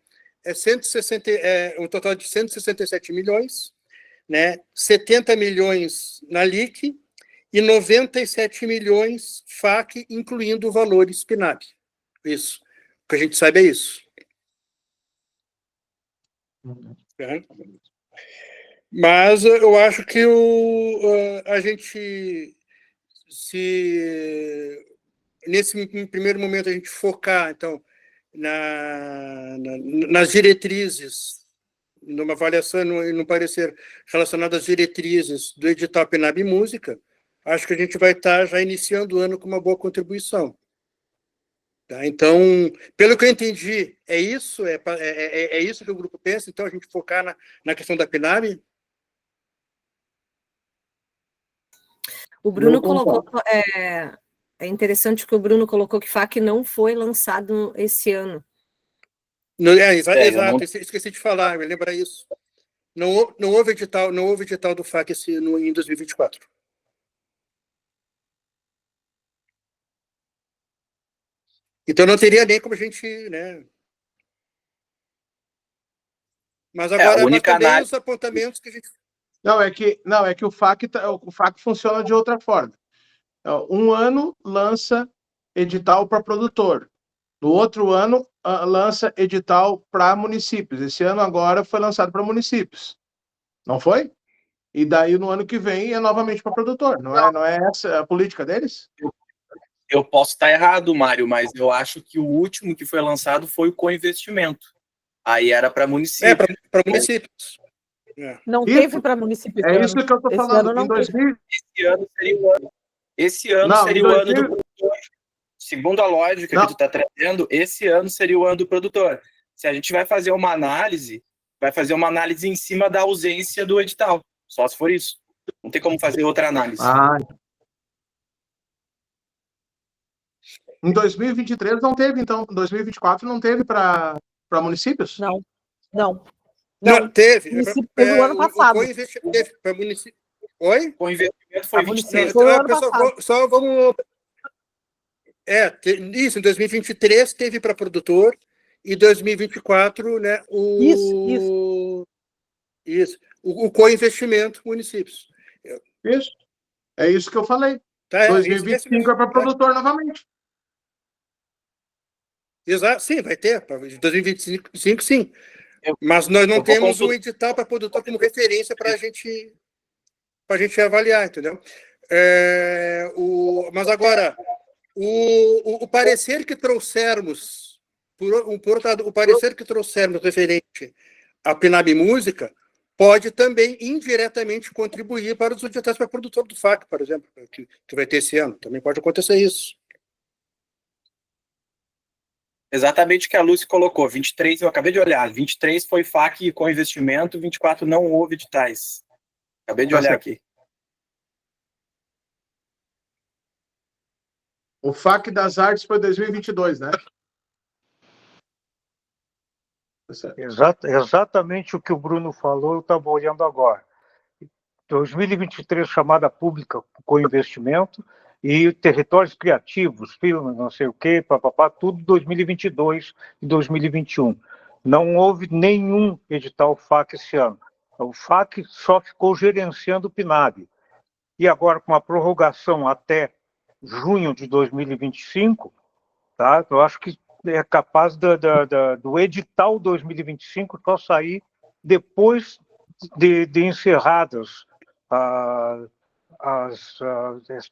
160, um total de 167 milhões, né? 70 milhões na LIC e 97 milhões FAC, incluindo o valor SPINAB. Isso. O que a gente sabe é isso. Mas eu acho que a gente, se nesse primeiro momento a gente focar, então, nas diretrizes, numa avaliação e no parecer relacionado às diretrizes do edital PNAB Música, acho que a gente vai estar já iniciando o ano com uma boa contribuição. Tá? Então, pelo que eu entendi, é isso que o grupo pensa, então a gente focar na questão da PNAB. O Bruno colocou, é interessante que o Bruno colocou que FAC não foi lançado esse ano. Exato, esqueci de falar, me lembra isso. Não houve edital do FAC em 2024. Então não teria nem como a gente, né? Mas agora também os apontamentos que a gente... Não, é que o FAC funciona de outra forma. Um ano lança edital para produtor. No outro ano, lança edital para municípios. Esse ano agora foi lançado para municípios. Não foi? E daí, no ano que vem, é novamente para produtor. Não é essa a política deles? Eu posso estar errado, Mário, mas eu acho que o último que foi lançado foi o co-investimento. Aí era para municípios. Para municípios. Não teve para municípios. É isso que eu estou falando. Esse ano seria o ano do produtor. Segundo a lógica que tu está trazendo, esse ano seria o ano do produtor. Se a gente vai fazer uma análise em cima da ausência do edital. Só se for isso. Não tem como fazer outra análise. Em 2023 não teve, então. Em 2024 não teve para municípios? Não, teve. Teve o ano passado. Teve para município. Oi? O investimento foi 23. Foi o ano passado. Só vamos... Isso, em 2023 teve para produtor e 2024, né, Isso. O co-investimento municípios. Isso. É isso que eu falei. 2025 é para produtor novamente. Exato, sim, vai ter. Para 2025, sim. Mas nós não temos um edital para produtor como referência para a gente avaliar, entendeu? Mas agora, o parecer que trouxermos, o parecer que trouxermos referente à PNAB Música pode também indiretamente contribuir para os editais para produtor do FAC, por exemplo, que vai ter esse ano. Também pode acontecer isso. Exatamente o que a Lúcia colocou. 23, eu acabei de olhar. 23 foi FAC com investimento, 24 não houve editais. Acabei de olhar aqui. O FAC das Artes foi 2022, né? Exatamente o que o Bruno falou, eu estava olhando agora. 2023, chamada pública com investimento, e territórios criativos, filmes, não sei o quê, tudo 2022 e 2021. Não houve nenhum edital FAC esse ano. O FAC só ficou gerenciando o PNAB. E agora, com a prorrogação até junho de 2025, tá? Eu acho que é capaz do edital 2025 só sair depois de encerradas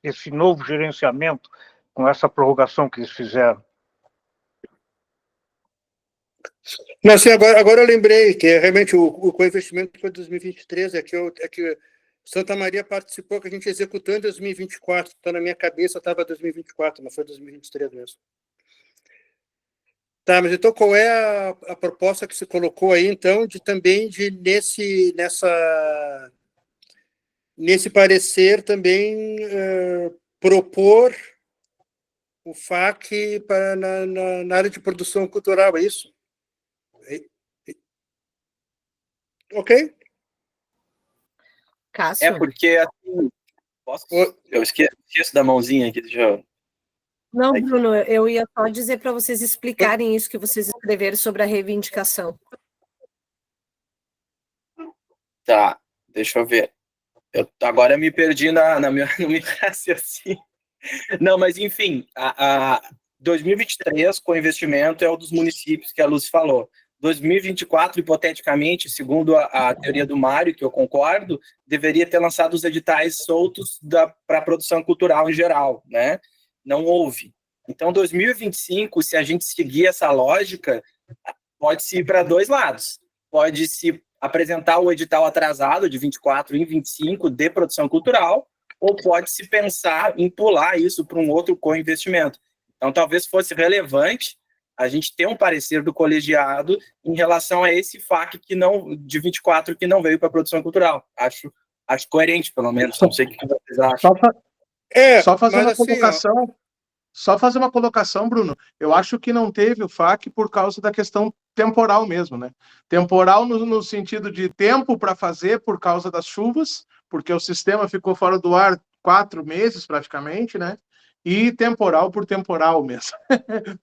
esse novo gerenciamento, com essa prorrogação que eles fizeram. Não, assim, agora eu lembrei que realmente o co-investimento foi 2023, é que Santa Maria participou, que a gente executou em 2024, então na minha cabeça estava 2024, mas foi 2023 mesmo. Tá, mas então qual é a proposta que se colocou aí, então, nesse parecer também propor o FAC na área de produção cultural, é isso? Ok? Cássio? Porque, assim, eu esqueço da mãozinha aqui, deixa eu... Não, Bruno, eu ia só dizer para vocês explicarem isso que vocês escreveram sobre a reivindicação. Tá, deixa eu ver. Agora eu me perdi no meu raciocínio. Não, mas enfim, 2023, com investimento, é um dos municípios que a Lúcia falou. 2024, hipoteticamente, segundo a teoria do Mário, que eu concordo, deveria ter lançado os editais soltos para a produção cultural em geral, né? Não houve. Então, 2025, se a gente seguir essa lógica, pode-se ir para dois lados. Pode-se apresentar o edital atrasado de 24 em 25 de produção cultural, ou pode-se pensar em pular isso para um outro co-investimento. Então, talvez fosse relevante a gente ter um parecer do colegiado em relação a esse FAQ de 24 que não veio para a produção cultural. Acho coerente, pelo menos. Não sei o que vocês acham. Só fazer uma colocação. Só fazer uma colocação, Bruno. Eu acho que não teve o FAQ por causa da questão temporal mesmo, né? Temporal no sentido de tempo para fazer por causa das chuvas, porque o sistema ficou fora do ar 4 meses praticamente, né? E temporal por temporal mesmo,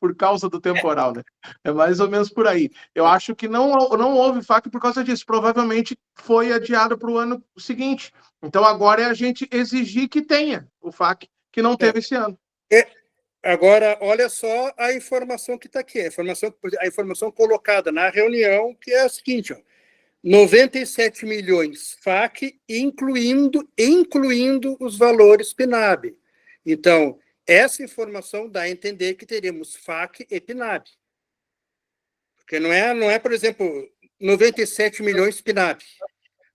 por causa do temporal, né? É mais ou menos por aí. Eu acho que não houve FAQ por causa disso. Provavelmente foi adiado para o ano seguinte. Então agora é a gente exigir que tenha o FAQ, que não teve esse ano. Agora, olha só a informação que está aqui, a informação colocada na reunião, que é a seguinte, ó, 97 milhões FAQ, incluindo os valores PNAB. Então, essa informação dá a entender que teremos FAQ e PNAB. Porque não é, por exemplo, 97 milhões PNAB.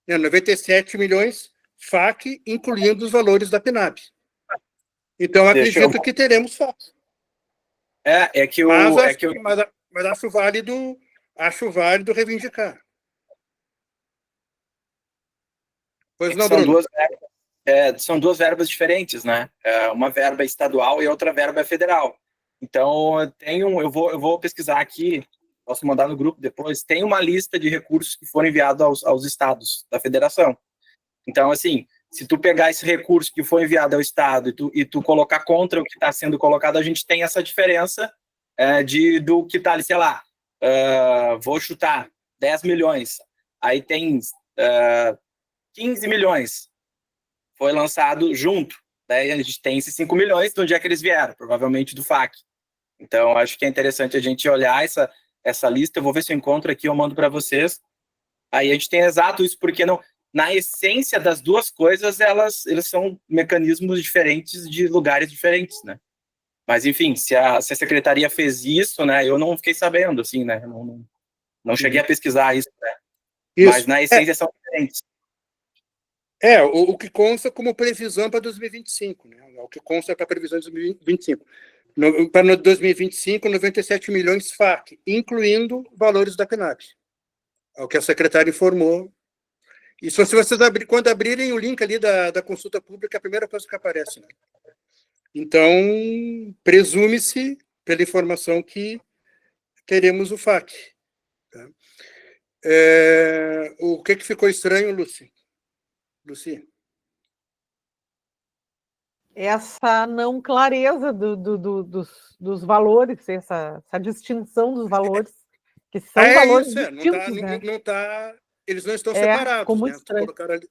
97 milhões FAQ, incluindo os valores da PNAB. Então, acredito que teremos FAQ. Mas acho válido reivindicar. Pois não, Bruno? São duas verbas diferentes, né? Uma verba estadual e outra verba federal. Então, eu vou pesquisar aqui, posso mandar no grupo depois, tem uma lista de recursos que foram enviados aos estados da federação. Então, assim, se tu pegar esse recurso que foi enviado ao estado e tu colocar contra o que está sendo colocado, a gente tem essa diferença do que está ali, sei lá, vou chutar 10 milhões, aí tem 15 milhões, foi lançado junto, daí a gente tem esses 5 milhões, de onde é que eles vieram? Provavelmente do FAQ. Então, acho que é interessante a gente olhar essa lista, eu vou ver se eu encontro aqui, eu mando para vocês, aí a gente tem exato isso, porque não... Na essência das duas coisas, eles são mecanismos diferentes de lugares diferentes, né? Mas, enfim, se a secretaria fez isso, né? Eu não fiquei sabendo, assim, né? Não cheguei a pesquisar isso, né? Isso. Mas, na essência, são diferentes. O que consta como previsão para 2025, né? O que consta para a previsão de 2025. Para 2025, 97 milhões FAQ, incluindo valores da PNAB. É o que a secretária informou. E se vocês quando abrirem o link ali da consulta pública, é a primeira coisa que aparece, né? Então, presume-se, pela informação, que teremos o FAQ. Tá? O que ficou estranho, Luci? Essa não clareza dos valores, essa distinção dos valores, que são valores distintos, né? Eles não estão separados, como né? Colocaram ali,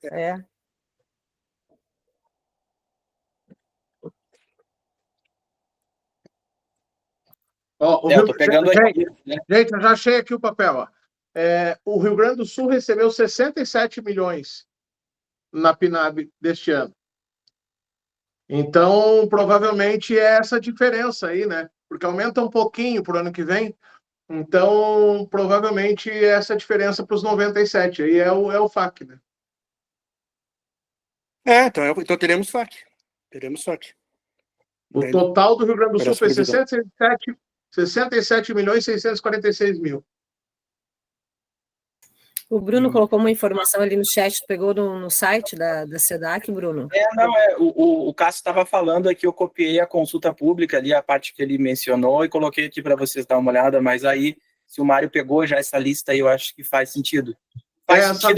eu tô pegando aqui, né? Gente, eu já achei aqui o papel. Ó. O Rio Grande do Sul recebeu 67 milhões na PNAB deste ano. Então, provavelmente é essa diferença aí, né? Porque aumenta um pouquinho para o ano que vem. Então, provavelmente essa diferença para os 97 aí é o FAQ, né? Então teremos FAQ. O total do Rio Grande do Sul foi 67 milhões 646 mil. O Bruno colocou uma informação ali no chat, pegou no site da SEDAC, Bruno? O Cássio estava falando aqui, eu copiei a consulta pública ali, a parte que ele mencionou, e coloquei aqui para vocês dar uma olhada, mas aí, se o Mário pegou já essa lista aí, eu acho que faz sentido. Essa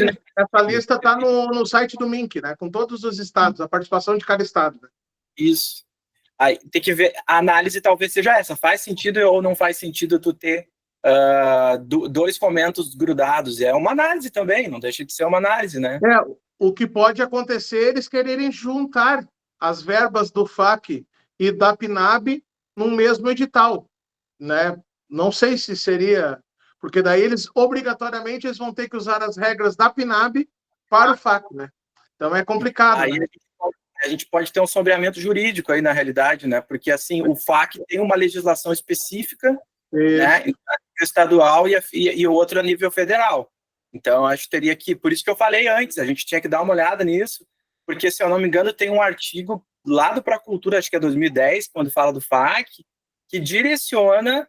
lista está no site do MINC, né? Com todos os estados, a participação de cada estado. Né? Isso. Aí tem que ver, a análise talvez seja essa, faz sentido ou não faz sentido tu ter dois fomentos grudados? É uma análise também, não deixa de ser uma análise, né? O que pode acontecer é eles quererem juntar as verbas do FAC e da PNAB num mesmo edital, né? Não sei se seria, porque daí obrigatoriamente eles vão ter que usar as regras da PNAB para o FAC, né? Então é complicado. Aí né? a gente pode ter um sombreamento jurídico aí na realidade, né? Porque assim, o FAC tem uma legislação específica, né, estadual e o outro a nível federal. Então, acho que teria que, por isso que eu falei antes, a gente tinha que dar uma olhada nisso, porque, se eu não me engano, tem um artigo lá do Procultura, acho que é 2010, quando fala do FAC, que direciona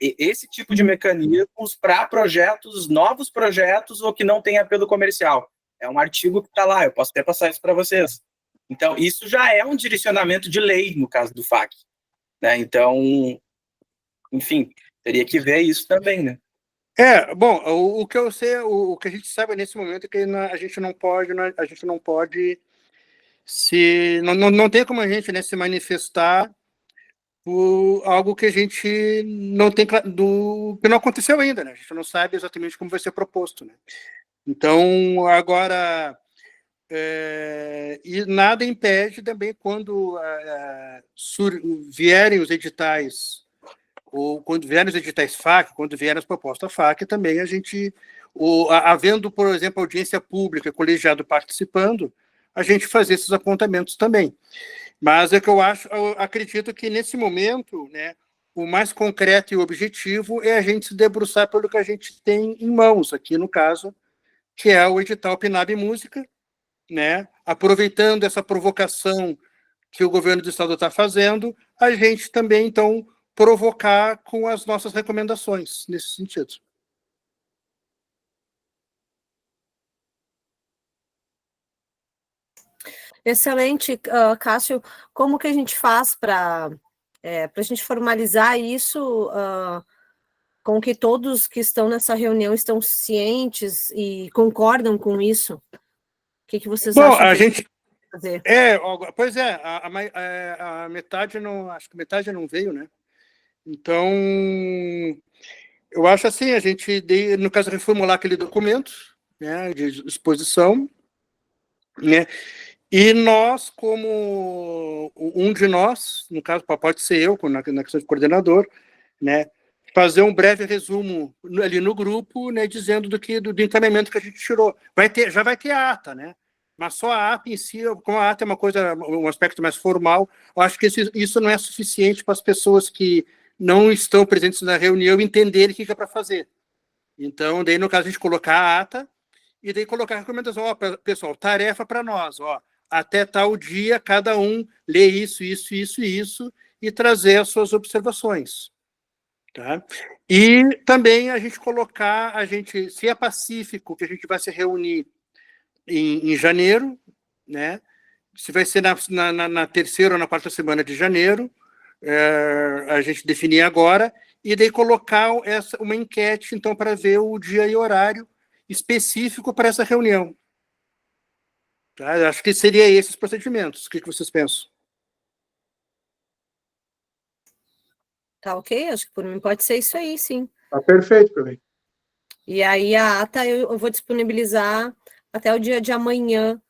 esse tipo de mecanismos para projetos, novos projetos, ou que não tem apelo comercial. É um artigo que está lá, eu posso até passar isso para vocês. Então, isso já é um direcionamento de lei, no caso do FAC. Né? Então, enfim, teria que ver isso também, né? Bom, o que eu sei, o que a gente sabe nesse momento é que a gente não pode não tem como a gente, né, se manifestar por algo que a gente não tem que não aconteceu ainda, né? A gente não sabe exatamente como vai ser proposto, né? Então, agora, e nada impede também quando vierem os editais, ou quando vierem os editais FAC, quando vierem as propostas FAC, também a gente, havendo, por exemplo, audiência pública, colegiado participando, a gente fazer esses apontamentos também. Mas é que eu acredito que nesse momento, né, o mais concreto e objetivo é a gente se debruçar pelo que a gente tem em mãos, aqui no caso, que é o edital PNAB Música, né, aproveitando essa provocação que o governo do estado está fazendo, a gente também, então, provocar com as nossas recomendações nesse sentido. Excelente, Cássio. Como que a gente faz para a gente formalizar isso com que todos que estão nessa reunião estão cientes e concordam com isso? O que vocês acham a gente fazer? Pois é, a metade não, acho que metade não veio, né? Então, eu acho assim, a gente, no caso, reformular aquele documento, né, de exposição, né? E nós, como um de nós, no caso, pode ser eu, na questão de coordenador, né, fazer um breve resumo ali no grupo, né, dizendo do encaminhamento que a gente tirou. Já vai ter a ata, né? Mas só a ata em si, como a ata é um aspecto mais formal, eu acho que isso não é suficiente para as pessoas que não estão presentes na reunião entenderem o que é para fazer. Então, daí, no caso, a gente colocar a ata e daí colocar a recomendação, pessoal, tarefa para nós, até tal dia, cada um lê isso e trazer as suas observações. Tá? E também a gente colocar, se é pacífico, que a gente vai se reunir em janeiro, né? Se vai ser na terceira ou na quarta semana de janeiro, a gente definir agora, e daí colocar uma enquete, então, para ver o dia e horário específico para essa reunião. Tá? Acho que seria esses procedimentos. O que vocês pensam? Tá ok? Acho que por mim pode ser isso aí, sim. Tá perfeito para mim. E aí a ata eu vou disponibilizar até o dia de amanhã.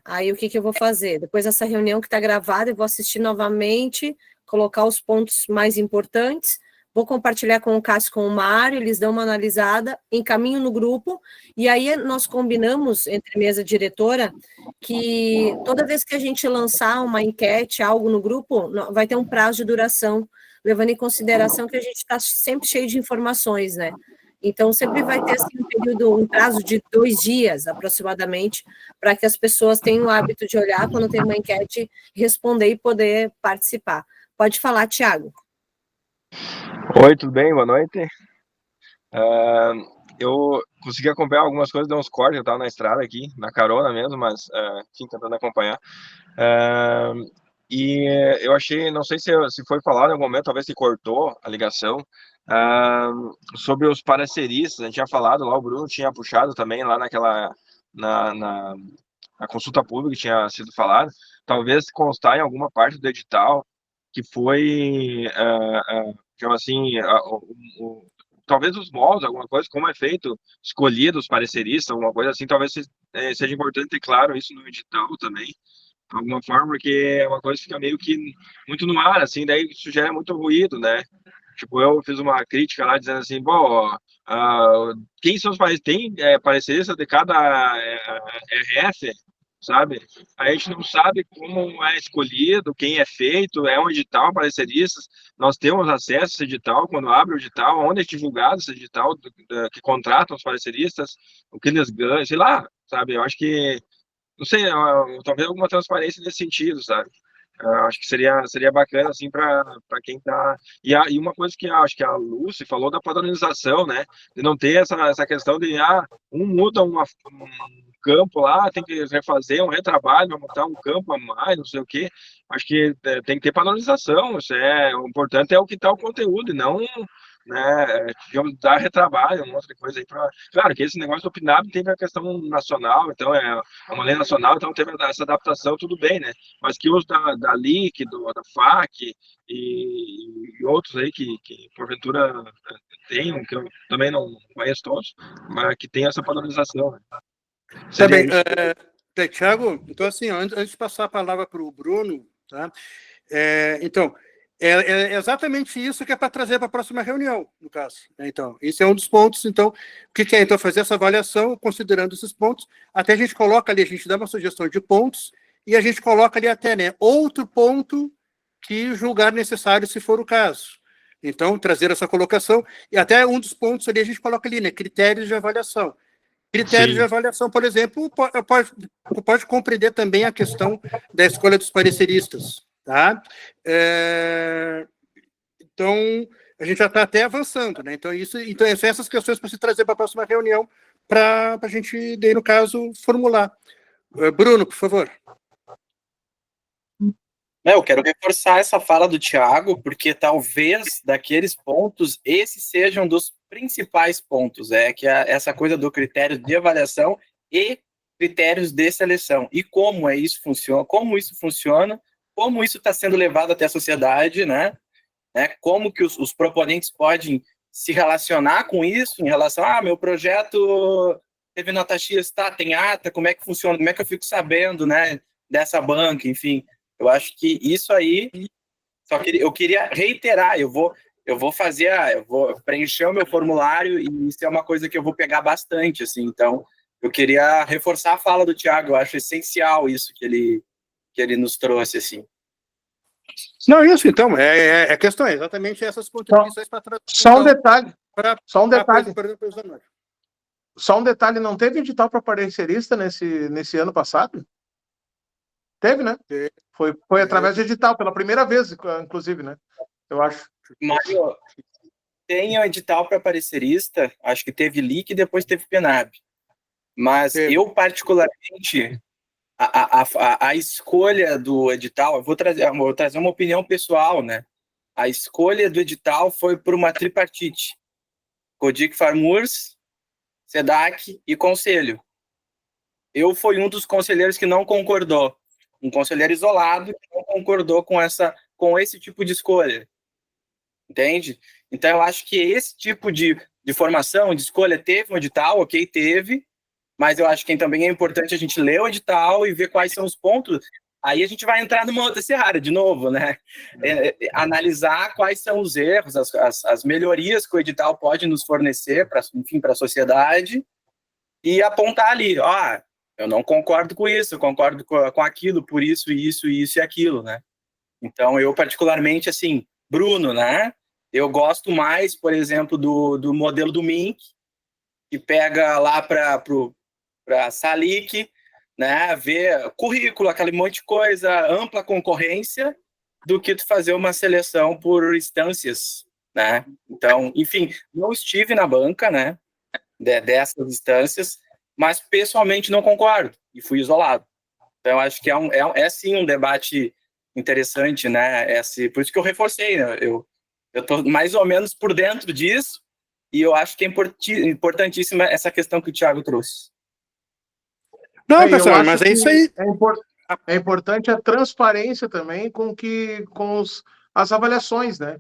Aí o que eu vou fazer? Depois dessa reunião que está gravada, eu vou assistir novamente, colocar os pontos mais importantes, vou compartilhar com o Cássio e com o Mário, eles dão uma analisada, encaminho no grupo, e aí nós combinamos, entre mesa diretora, que toda vez que a gente lançar uma enquete, algo no grupo, vai ter um prazo de duração, levando em consideração que a gente está sempre cheio de informações, né? Então, sempre vai ter assim, um prazo de 2 dias, aproximadamente, para que as pessoas tenham o hábito de olhar quando tem uma enquete, responder e poder participar. Pode falar, Tiago. Oi, tudo bem? Boa noite. Eu consegui acompanhar algumas coisas, deu uns cortes, eu estava na estrada aqui, na carona mesmo, mas, enfim, tentando acompanhar. E eu achei, não sei se foi falado em algum momento, talvez se cortou a ligação, sobre os pareceristas. A gente tinha falado lá, o Bruno tinha puxado também lá na consulta pública, tinha sido falado, talvez constar em alguma parte do edital que foi, digamos assim, talvez os moldes, alguma coisa, como é feito, escolhido os pareceristas, alguma coisa assim, talvez seja importante ter claro isso no edital também, de alguma forma, porque é uma coisa que fica meio que muito no ar, assim, daí isso gera muito ruído, né? Tipo, eu fiz uma crítica lá dizendo assim, bom, quem são os pareceristas? Tem pareceristas de cada RF, sabe? A gente não sabe como é escolhido, quem é feito, é um edital pareceristas, nós temos acesso a esse edital, quando abre o edital, onde é divulgado esse edital que contratam os pareceristas, o que eles ganham, sei lá, sabe? Eu acho que, não sei, talvez alguma transparência nesse sentido, sabe? Eu acho que seria bacana, assim, para quem tá... E uma coisa que eu acho que a Lucy falou da padronização, né? De não ter essa questão de, muda um campo lá, tem que refazer um retrabalho, montar um campo a mais, não sei o quê. Acho que tem que ter padronização, o importante é o que tá o conteúdo, e não, né, digamos, dar retrabalho, uma outra coisa aí para... Claro que esse negócio do PNAB teve a questão nacional, então é uma lei nacional, então teve essa adaptação, tudo bem, né? Mas que os da LIC, da FAC e outros aí que porventura tenham, que eu também não conheço todos, mas que tem essa padronização, né? Também, Thiago, então assim, antes de passar a palavra para o Bruno, tá? Então, é exatamente isso que é para trazer para a próxima reunião, no caso. Né? Então, esse é um dos pontos. Então, o que é? Então, fazer essa avaliação, considerando esses pontos, até a gente coloca ali, a gente dá uma sugestão de pontos, e a gente coloca ali até, né, outro ponto que julgar necessário, se for o caso. Então, trazer essa colocação, e até um dos pontos ali a gente coloca ali, né, critérios de avaliação. Critérios de avaliação, por exemplo, pode compreender também a questão da escolha dos pareceristas. Tá? Então, a gente já está até avançando. Né? Então, são essas questões para se trazer para a próxima reunião, para a gente, daí, no caso, formular. Bruno, por favor. Eu quero reforçar essa fala do Thiago, porque talvez daqueles pontos, esses sejam dos principais pontos, que é essa coisa do critério de avaliação e critérios de seleção. E como isso funciona, como isso está sendo levado até a sociedade, né? Como que os proponentes podem se relacionar com isso, em relação meu projeto teve nota X, tem ata, como é que funciona, como é que eu fico sabendo, né, dessa banca, enfim. Eu acho que isso aí, eu queria reiterar, eu vou preencher o meu formulário e isso é uma coisa que eu vou pegar bastante, assim, então eu queria reforçar a fala do Thiago, eu acho essencial isso que ele nos trouxe, assim. Não, isso, então, a questão é exatamente essas contribuições para trazer... Só um detalhe. Só um detalhe, não teve edital para parecerista nesse ano passado? Teve, né? Foi através de edital, pela primeira vez, inclusive, né? Eu acho. Mário, tem o edital para parecerista, acho que teve LIC e depois teve PNAB. Mas eu, particularmente, a escolha do edital, eu vou trazer uma opinião pessoal, né? A escolha do edital foi por uma tripartite. Codic Farmurs, SEDAC e Conselho. Eu fui um dos conselheiros que não concordou. Um conselheiro isolado que não concordou com esse tipo de escolha. Entende? Então, eu acho que esse tipo de formação, de escolha, teve um edital, ok, teve, mas eu acho que também é importante a gente ler o edital e ver quais são os pontos. Aí a gente vai entrar numa outra seara, de novo, né? Analisar quais são os erros, as melhorias que o edital pode nos fornecer, para a sociedade, e apontar ali, eu não concordo com isso, eu concordo com aquilo, por isso, isso e aquilo, né? Então, eu particularmente, assim, Bruno, né? Eu gosto mais, por exemplo, do modelo do MINC, que pega lá para Salic, né? Ver currículo, aquele monte de coisa, ampla concorrência, do que tu fazer uma seleção por instâncias, né? Então, enfim, não estive na banca, né? Dessas instâncias, mas pessoalmente não concordo e fui isolado. Então, acho que é sim um debate interessante, né? Por isso que eu reforcei, né? Eu estou mais ou menos por dentro disso e eu acho que é importantíssima essa questão que o Thiago trouxe. Não, pessoal, mas é isso aí. É importante a transparência também as avaliações, né?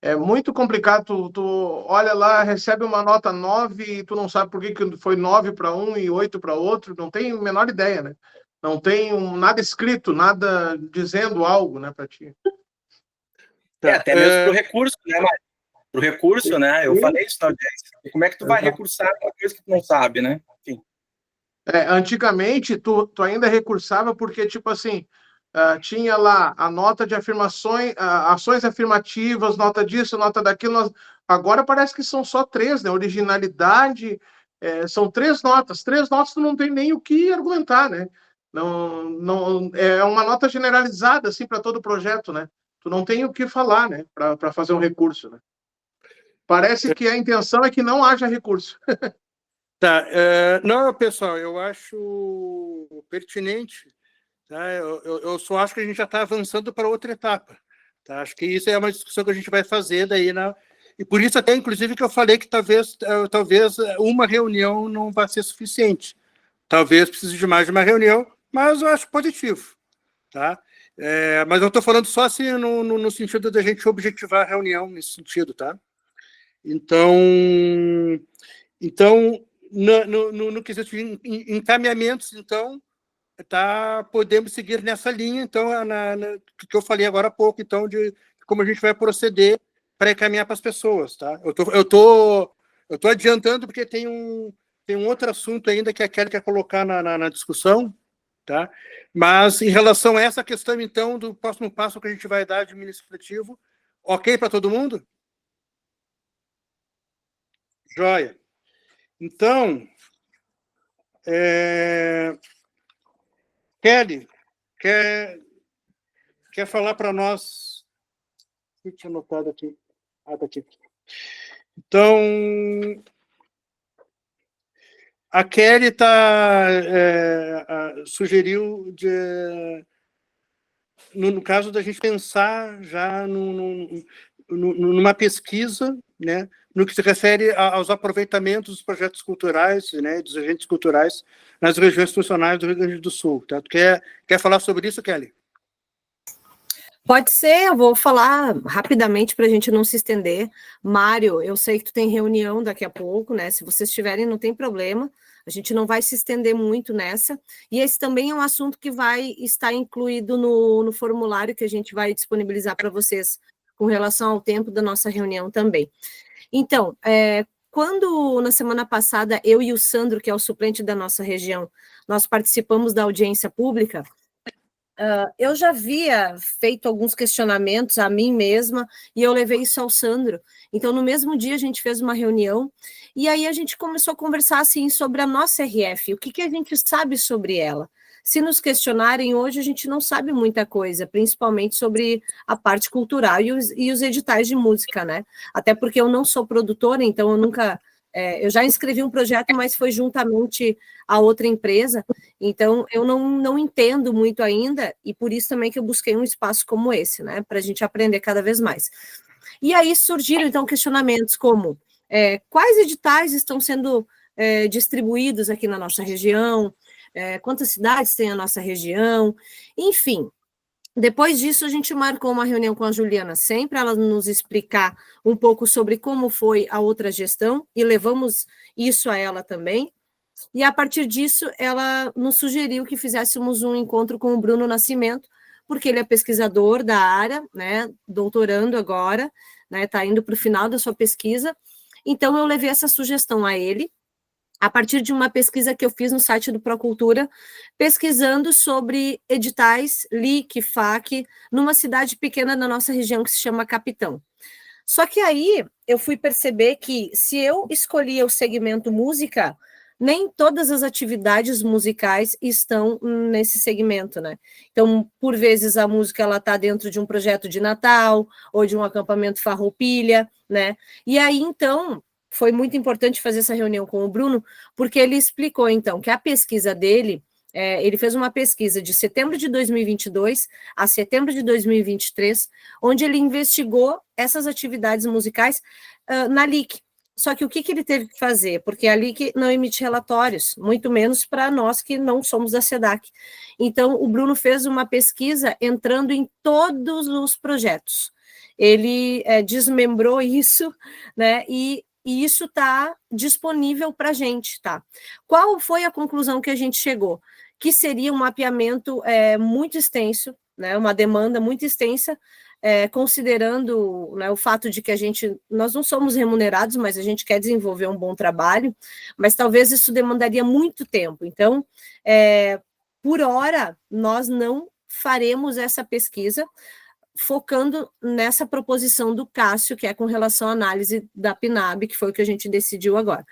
É muito complicado, tu olha lá, recebe uma nota 9 e tu não sabe por que foi 9 para um e 8 para outro, não tem a menor ideia, né? Não tem nada escrito, nada dizendo algo, né, para ti. Até mesmo pro recurso, né, Mário? Pro recurso, né? Eu falei isso na audiência. Como é que tu vai recursar uma coisa que tu não sabe, né? Enfim. Antigamente, tu ainda recursava porque, tipo assim, tinha lá a nota de afirmações, ações afirmativas, nota disso, nota daquilo. Agora parece que são só 3, né? Originalidade, são 3 notas. 3 notas tu não tem nem o que argumentar, né? Não, é uma nota generalizada, assim, para todo o projeto, né? Tu não tem o que falar, né? Para fazer um recurso, né? Parece que a intenção é que não haja recurso. Tá, não, pessoal, eu acho pertinente, tá? Eu só acho que a gente já está avançando para outra etapa, tá? Acho que isso é uma discussão que a gente vai fazer daí, e por isso até, inclusive, que eu falei que talvez uma reunião não vai ser suficiente, talvez precise de mais de uma reunião, mas eu acho positivo, tá? Mas eu estou falando só assim no sentido da gente objetivar a reunião nesse sentido, tá? Então no quesito de encaminhamentos, então, podemos seguir nessa linha, então, que eu falei agora há pouco, então, de como a gente vai proceder para encaminhar para as pessoas, tá? Eu tô adiantando porque tem um outro assunto ainda que a Kelly quer colocar na discussão, tá? Mas em relação a essa questão, então, do próximo passo que a gente vai dar administrativo, ok para todo mundo? Joia. Então, Kelly, quer falar para nós? Eu tinha anotado aqui. Tá aqui. Então, a Kelly sugeriu, no caso da gente pensar já numa pesquisa, né, no que se refere aos aproveitamentos dos projetos culturais, né, dos agentes culturais nas regiões funcionais do Rio Grande do Sul. Tá? Tu quer falar sobre isso, Kelly? Pode ser, eu vou falar rapidamente para a gente não se estender. Mário, eu sei que tu tem reunião daqui a pouco, né? Se vocês tiverem, não tem problema. A gente não vai se estender muito nessa. E esse também é um assunto que vai estar incluído no formulário que a gente vai disponibilizar para vocês com relação ao tempo da nossa reunião também. Então, quando na semana passada eu e o Sandro, que é o suplente da nossa região, nós participamos da audiência pública, eu já havia feito alguns questionamentos a mim mesma e eu levei isso ao Sandro. Então, no mesmo dia, a gente fez uma reunião e aí a gente começou a conversar assim, sobre a nossa RF, o que a gente sabe sobre ela. Se nos questionarem hoje, a gente não sabe muita coisa, principalmente sobre a parte cultural e os editais de música, né? Até porque eu não sou produtora, então eu nunca... eu já inscrevi um projeto, mas foi juntamente a outra empresa, então eu não entendo muito ainda, e por isso também que eu busquei um espaço como esse, né, para a gente aprender cada vez mais. E aí surgiram, então, questionamentos como quais editais estão sendo distribuídos aqui na nossa região, quantas cidades tem a nossa região, enfim. Depois disso, a gente marcou uma reunião com a Juliana Sem, para ela nos explicar um pouco sobre como foi a outra gestão, e levamos isso a ela também. E, a partir disso, ela nos sugeriu que fizéssemos um encontro com o Bruno Nascimento, porque ele é pesquisador da área, né, doutorando agora, né, está indo para o final da sua pesquisa. Então, eu levei essa sugestão a ele, a partir de uma pesquisa que eu fiz no site do Procultura, pesquisando sobre editais, LIC, FAC, numa cidade pequena da nossa região que se chama Capitão. Só que aí eu fui perceber que se eu escolhia o segmento música, nem todas as atividades musicais estão nesse segmento, né? Então, por vezes, a música ela está dentro de um projeto de Natal ou de um acampamento farroupilha, né? E aí, então... foi muito importante fazer essa reunião com o Bruno, porque ele explicou, então, que a pesquisa dele, ele fez uma pesquisa de setembro de 2022 a setembro de 2023, onde ele investigou essas atividades musicais na LIC. Só que o que ele teve que fazer? Porque é ali que não emite relatórios, muito menos para nós que não somos da SEDAC. Então, o Bruno fez uma pesquisa entrando em todos os projetos. Ele desmembrou isso, né? E isso está disponível para a gente, tá? Qual foi a conclusão que a gente chegou? Que seria um mapeamento muito extenso, né? Uma demanda muito extensa, considerando, né, o fato de que nós não somos remunerados, mas a gente quer desenvolver um bom trabalho, mas talvez isso demandaria muito tempo. Então, por hora, nós não faremos essa pesquisa focando nessa proposição do Cássio, que é com relação à análise da PNAB, que foi o que a gente decidiu agora.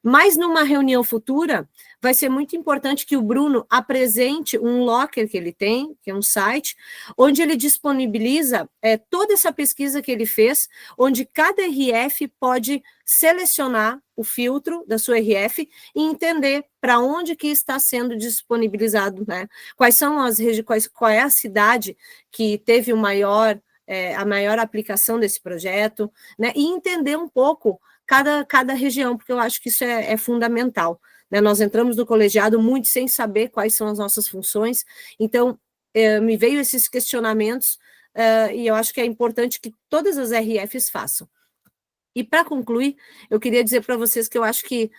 Mas numa reunião futura, vai ser muito importante que o Bruno apresente um locker que ele tem, que é um site, onde ele disponibiliza toda essa pesquisa que ele fez, onde cada RF pode selecionar o filtro da sua RF e entender para onde que está sendo disponibilizado, né? Quais são as regiões, qual é a cidade que teve a maior aplicação desse projeto, né? E entender um pouco cada região, porque eu acho que isso é fundamental, né? Nós entramos no colegiado muito sem saber quais são as nossas funções, então me veio esses questionamentos e eu acho que é importante que todas as RFs façam. E para concluir, eu queria dizer para vocês que eu acho que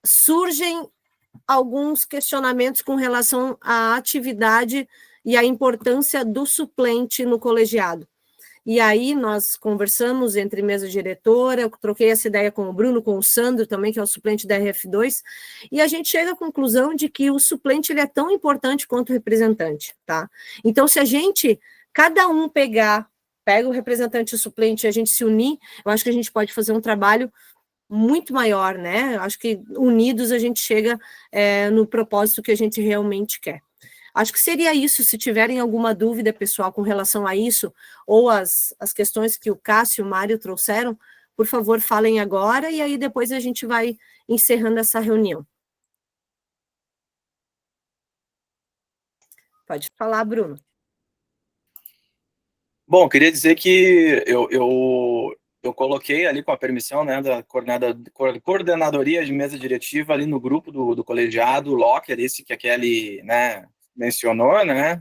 surgem alguns questionamentos com relação à atividade e à importância do suplente no colegiado. E aí nós conversamos entre mesa diretora, eu troquei essa ideia com o Bruno, com o Sandro também, que é o suplente da RF2, e a gente chega à conclusão de que o suplente ele é tão importante quanto o representante, tá? Então, se a gente, cada um pega o representante e o suplente e a gente se unir, eu acho que a gente pode fazer um trabalho muito maior, né? Eu acho que unidos a gente chega no propósito que a gente realmente quer. Acho que seria isso. Se tiverem alguma dúvida, pessoal, com relação a isso, ou as questões que o Cássio e o Mário trouxeram, por favor, falem agora, e aí depois a gente vai encerrando essa reunião. Pode falar, Bruno. Bom, queria dizer que eu coloquei ali com a permissão, né, da coordenadoria de mesa diretiva ali no grupo do colegiado, o Locker, esse que a Kelly, né, mencionou, né?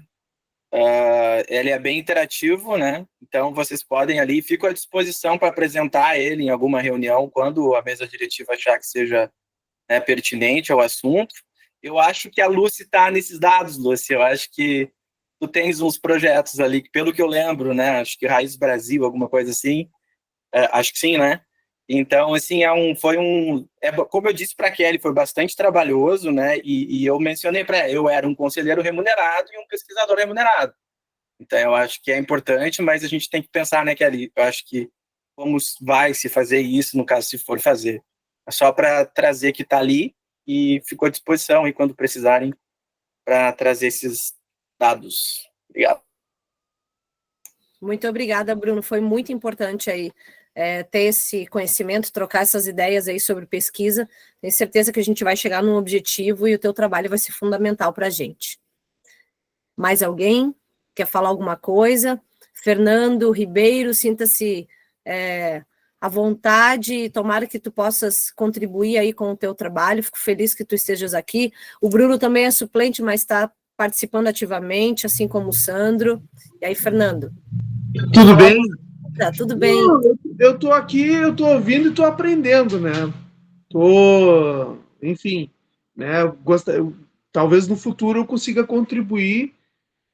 Ele é bem interativo, né? Então vocês podem ali, fico à disposição para apresentar ele em alguma reunião quando a mesa diretiva achar que seja, né, pertinente ao assunto. Eu acho que a Lúcia está nesses dados, Lúcia. Eu acho que tu tens uns projetos ali, pelo que eu lembro, né? Acho que Raiz Brasil, alguma coisa assim. Acho que sim, né? Então, assim, como eu disse para a Kelly, foi bastante trabalhoso, né? E eu mencionei para ela, eu era um conselheiro remunerado e um pesquisador remunerado. Então, eu acho que é importante, mas a gente tem que pensar, né, Kelly? Eu acho que como vai se fazer isso, no caso, se for fazer. É só para trazer que está ali e ficou à disposição, e quando precisarem, para trazer esses dados. Obrigado. Muito obrigada, Bruno. Foi muito importante aí ter esse conhecimento, trocar essas ideias aí sobre pesquisa. Tenho certeza que a gente vai chegar num objetivo e o teu trabalho vai ser fundamental para a gente. Mais alguém quer falar alguma coisa? Fernando Ribeiro, sinta-se à vontade, tomara que tu possas contribuir aí com o teu trabalho, fico feliz que tu estejas aqui. O Bruno também é suplente, mas está participando ativamente, assim como o Sandro. E aí, Fernando? Tudo bem? Tá, tudo bem. Eu estou aqui, eu estou ouvindo e estou aprendendo, né? Enfim, né? Talvez no futuro eu consiga contribuir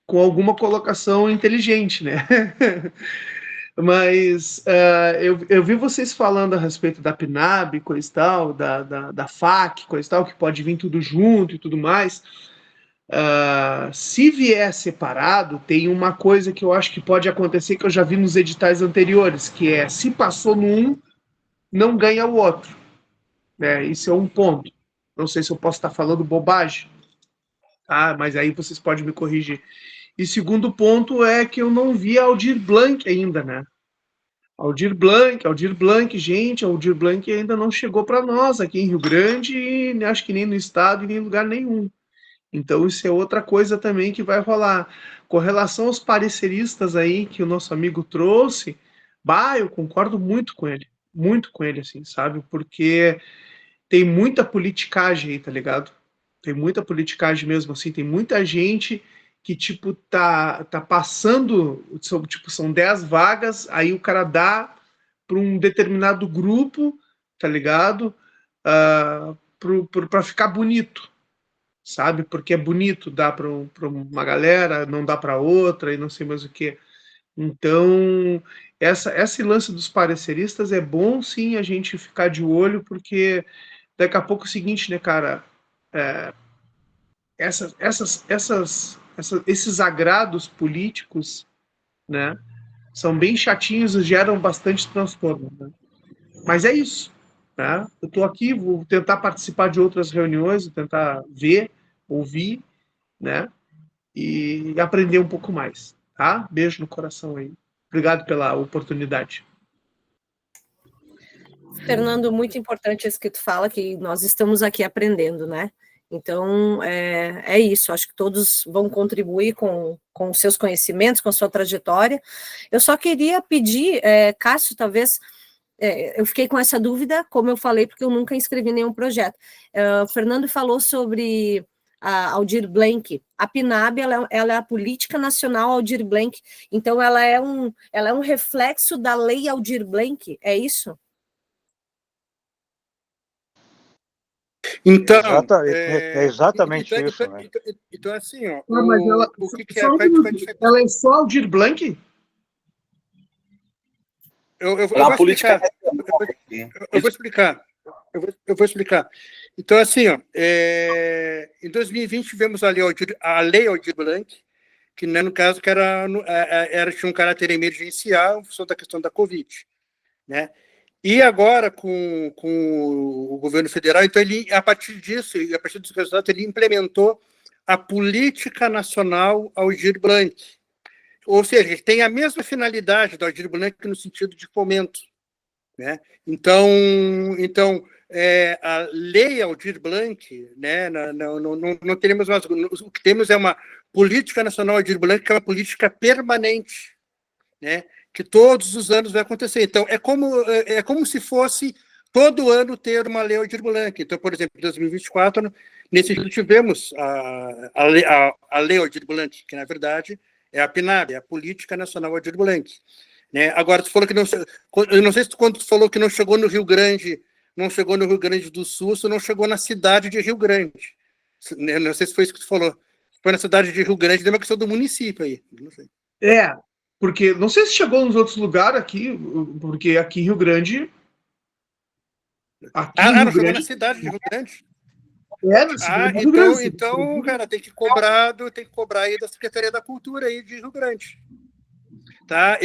com alguma colocação inteligente, né? Mas eu vi vocês falando a respeito da PNAB, coisa e tal, da FAC, coisa e tal, que pode vir tudo junto e tudo mais. Se vier separado, tem uma coisa que eu acho que pode acontecer, que eu já vi nos editais anteriores, que é, se passou no um, não ganha o outro. Né? Isso é um ponto. Não sei se eu posso estar falando bobagem, mas aí vocês podem me corrigir. E segundo ponto é que eu não vi a Aldir Blanc ainda, né? Aldir Blanc, gente, Aldir Blanc ainda não chegou para nós aqui em Rio Grande, e acho que nem no estado e nem em lugar nenhum. Então isso é outra coisa também que vai rolar. Com relação aos pareceristas aí que o nosso amigo trouxe, eu concordo muito com ele. muito com ele, assim, sabe? Porque tem muita politicagem aí, tá ligado? Tem muita politicagem mesmo, assim, tem muita gente que, tipo, tá passando, tipo, são 10 vagas, aí o cara dá para um determinado grupo, tá ligado? Para ficar bonito, sabe? Porque é bonito, dá para uma galera, não dá para outra, e não sei mais o que. Então, esse lance dos pareceristas é bom, sim, a gente ficar de olho, porque daqui a pouco é o seguinte, né, cara? Esses agrados políticos, né, são bem chatinhos e geram bastante transtorno, né? Mas é isso, né? Eu estou aqui, vou tentar participar de outras reuniões, vou tentar ver, ouvir, né? E aprender um pouco mais, tá? Beijo no coração aí. Obrigado pela oportunidade. Fernando, muito importante isso que tu fala, que nós estamos aqui aprendendo, né? Então, é isso, acho que todos vão contribuir com os seus conhecimentos, com a sua trajetória. Eu só queria pedir, Cássio, talvez, eu fiquei com essa dúvida, como eu falei, porque eu nunca inscrevi nenhum projeto. O Fernando falou sobre a Aldir Blanc. A PNAB, ela é a Política Nacional Aldir Blanc, então ela é um reflexo da Lei Aldir Blanc, é isso? Então, é exatamente isso. Então, assim, ó, mas ela, o que só ela é só Aldir Blanc? Eu vou explicar. Então, assim, ó, em 2020 tivemos a Lei Aldir Blanc, que, né, no caso, tinha um caráter emergencial, em função da questão da Covid, né? E agora, com o governo federal, então, ele, a partir disso, e a partir dos resultados, ele implementou a Política Nacional Aldir Blanc. Ou seja, ele tem a mesma finalidade do Aldir Blanc no sentido de fomento, né? Então a Lei Aldir Blanc, né, não teremos mais, o que temos é uma Política Nacional Aldir Blanc, que é uma política permanente, né, que todos os anos vai acontecer. Então, é como se fosse todo ano ter uma Lei Aldir Blanc. Então, por exemplo, em 2024, nesse ano tivemos a Lei Aldir Blanc, que, na verdade, é a PNAB, é a Política Nacional Aldir Blanc. Né? Agora, tu falou que não... Eu não sei se quando tu falou que não chegou no Rio Grande do Sul, ou não chegou na cidade de Rio Grande. Não sei se foi isso que tu falou. Foi na cidade de Rio Grande, deu uma questão do município aí. Não sei. Porque não sei se chegou nos outros lugares aqui, porque aqui em Rio Grande... não chegou na cidade de Cidade de Rio Grande. Então, cara, tem que cobrar aí da Secretaria da Cultura aí de Rio Grande. Tá?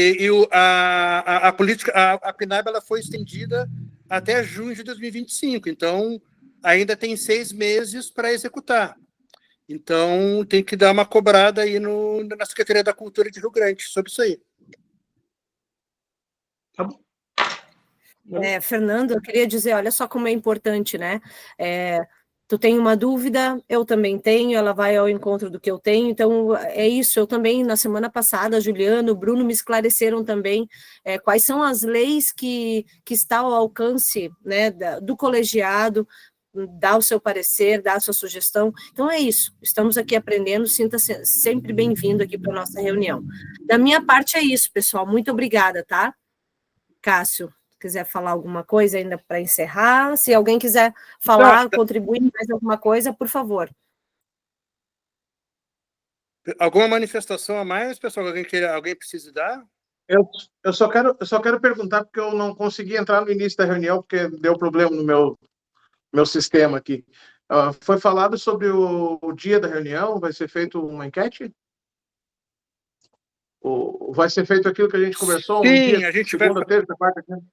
A política, a PNAB, ela foi estendida até junho de 2025, então ainda tem 6 meses para executar. Então tem que dar uma cobrada aí na Secretaria da Cultura de Rio Grande sobre isso aí. Tá bom. Fernando, eu queria dizer, olha só como é importante, né? Tu tem uma dúvida, eu também tenho, ela vai ao encontro do que eu tenho, então é isso, eu também, na semana passada, Juliano, o Bruno me esclareceram também quais são as leis que está ao alcance, né, do colegiado, dá o seu parecer, dá a sua sugestão, então é isso, estamos aqui aprendendo, sinta-se sempre bem-vindo aqui para a nossa reunião. Da minha parte é isso, pessoal, muito obrigada, tá? Cássio, quiser falar alguma coisa ainda para encerrar, se alguém quiser falar, contribuir mais alguma coisa, por favor. Alguma manifestação a mais, pessoal? Alguém precisa dar? Eu só quero perguntar, porque eu não consegui entrar no início da reunião, porque deu problema no meu sistema aqui. Foi falado sobre o dia da reunião? Vai ser feita uma enquete? Ou vai ser feito aquilo que a gente conversou? Sim, a gente segunda, terça, quarta, quinta?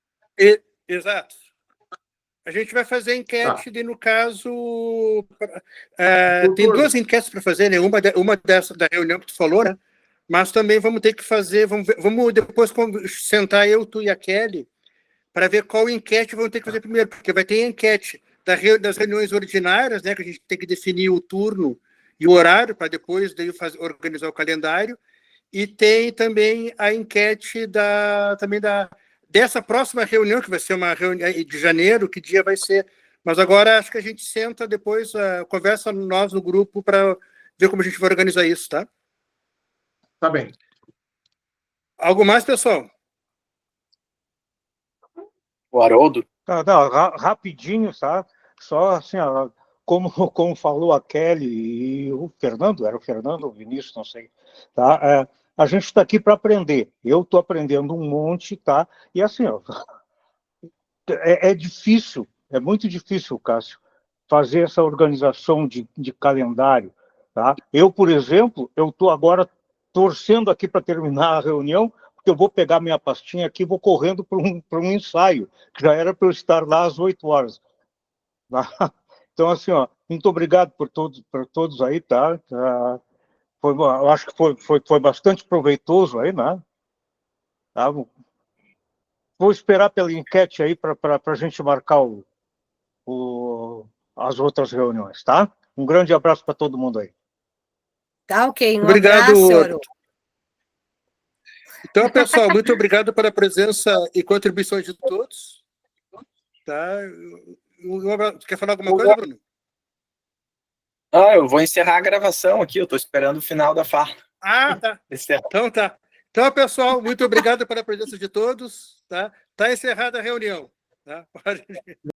Exato. A gente vai fazer enquete, e no caso, tem 2 enquetes para fazer, né? Uma dessa da reunião que tu falou, né? Mas também vamos ter que fazer, vamos depois sentar eu, tu e a Kelly, para ver qual enquete vamos ter que fazer primeiro, porque vai ter a enquete das reuniões ordinárias, né? Que a gente tem que definir o turno e o horário, para depois organizar o calendário, e tem também a enquete dessa próxima reunião, que vai ser uma reunião de janeiro, que dia vai ser. Mas agora acho que a gente senta depois, conversa nós no grupo para ver como a gente vai organizar isso, tá? Tá bem. Algo mais, pessoal? O Haroldo? Não, rapidinho, tá? Só assim, ó, como falou a Kelly e o Fernando, era o Fernando ou o Vinícius, não sei, tá? A gente está aqui para aprender. Eu estou aprendendo um monte, tá? E assim, ó, é difícil, é muito difícil, Cássio, fazer essa organização de calendário, tá? Eu, por exemplo, eu estou agora torcendo aqui para terminar a reunião, porque eu vou pegar minha pastinha aqui e vou correndo para um ensaio, que já era para eu estar lá às 8 horas. Tá? Então, assim, ó, muito obrigado por todos aí, tá? Eu acho que foi bastante proveitoso aí, né? Tá? Vou esperar pela enquete aí para a gente marcar as outras reuniões, tá? Um grande abraço para todo mundo aí. Tá, ok. Um Obrigado. abraço, Haroldo. Então, pessoal, muito obrigado pela presença e contribuições de todos. Tá? Quer falar alguma coisa, Bruno? Eu vou encerrar a gravação aqui, eu estou esperando o final da fala. Tá. Então tá. Então, pessoal, muito obrigado pela presença de todos. Tá encerrada a reunião. Tá?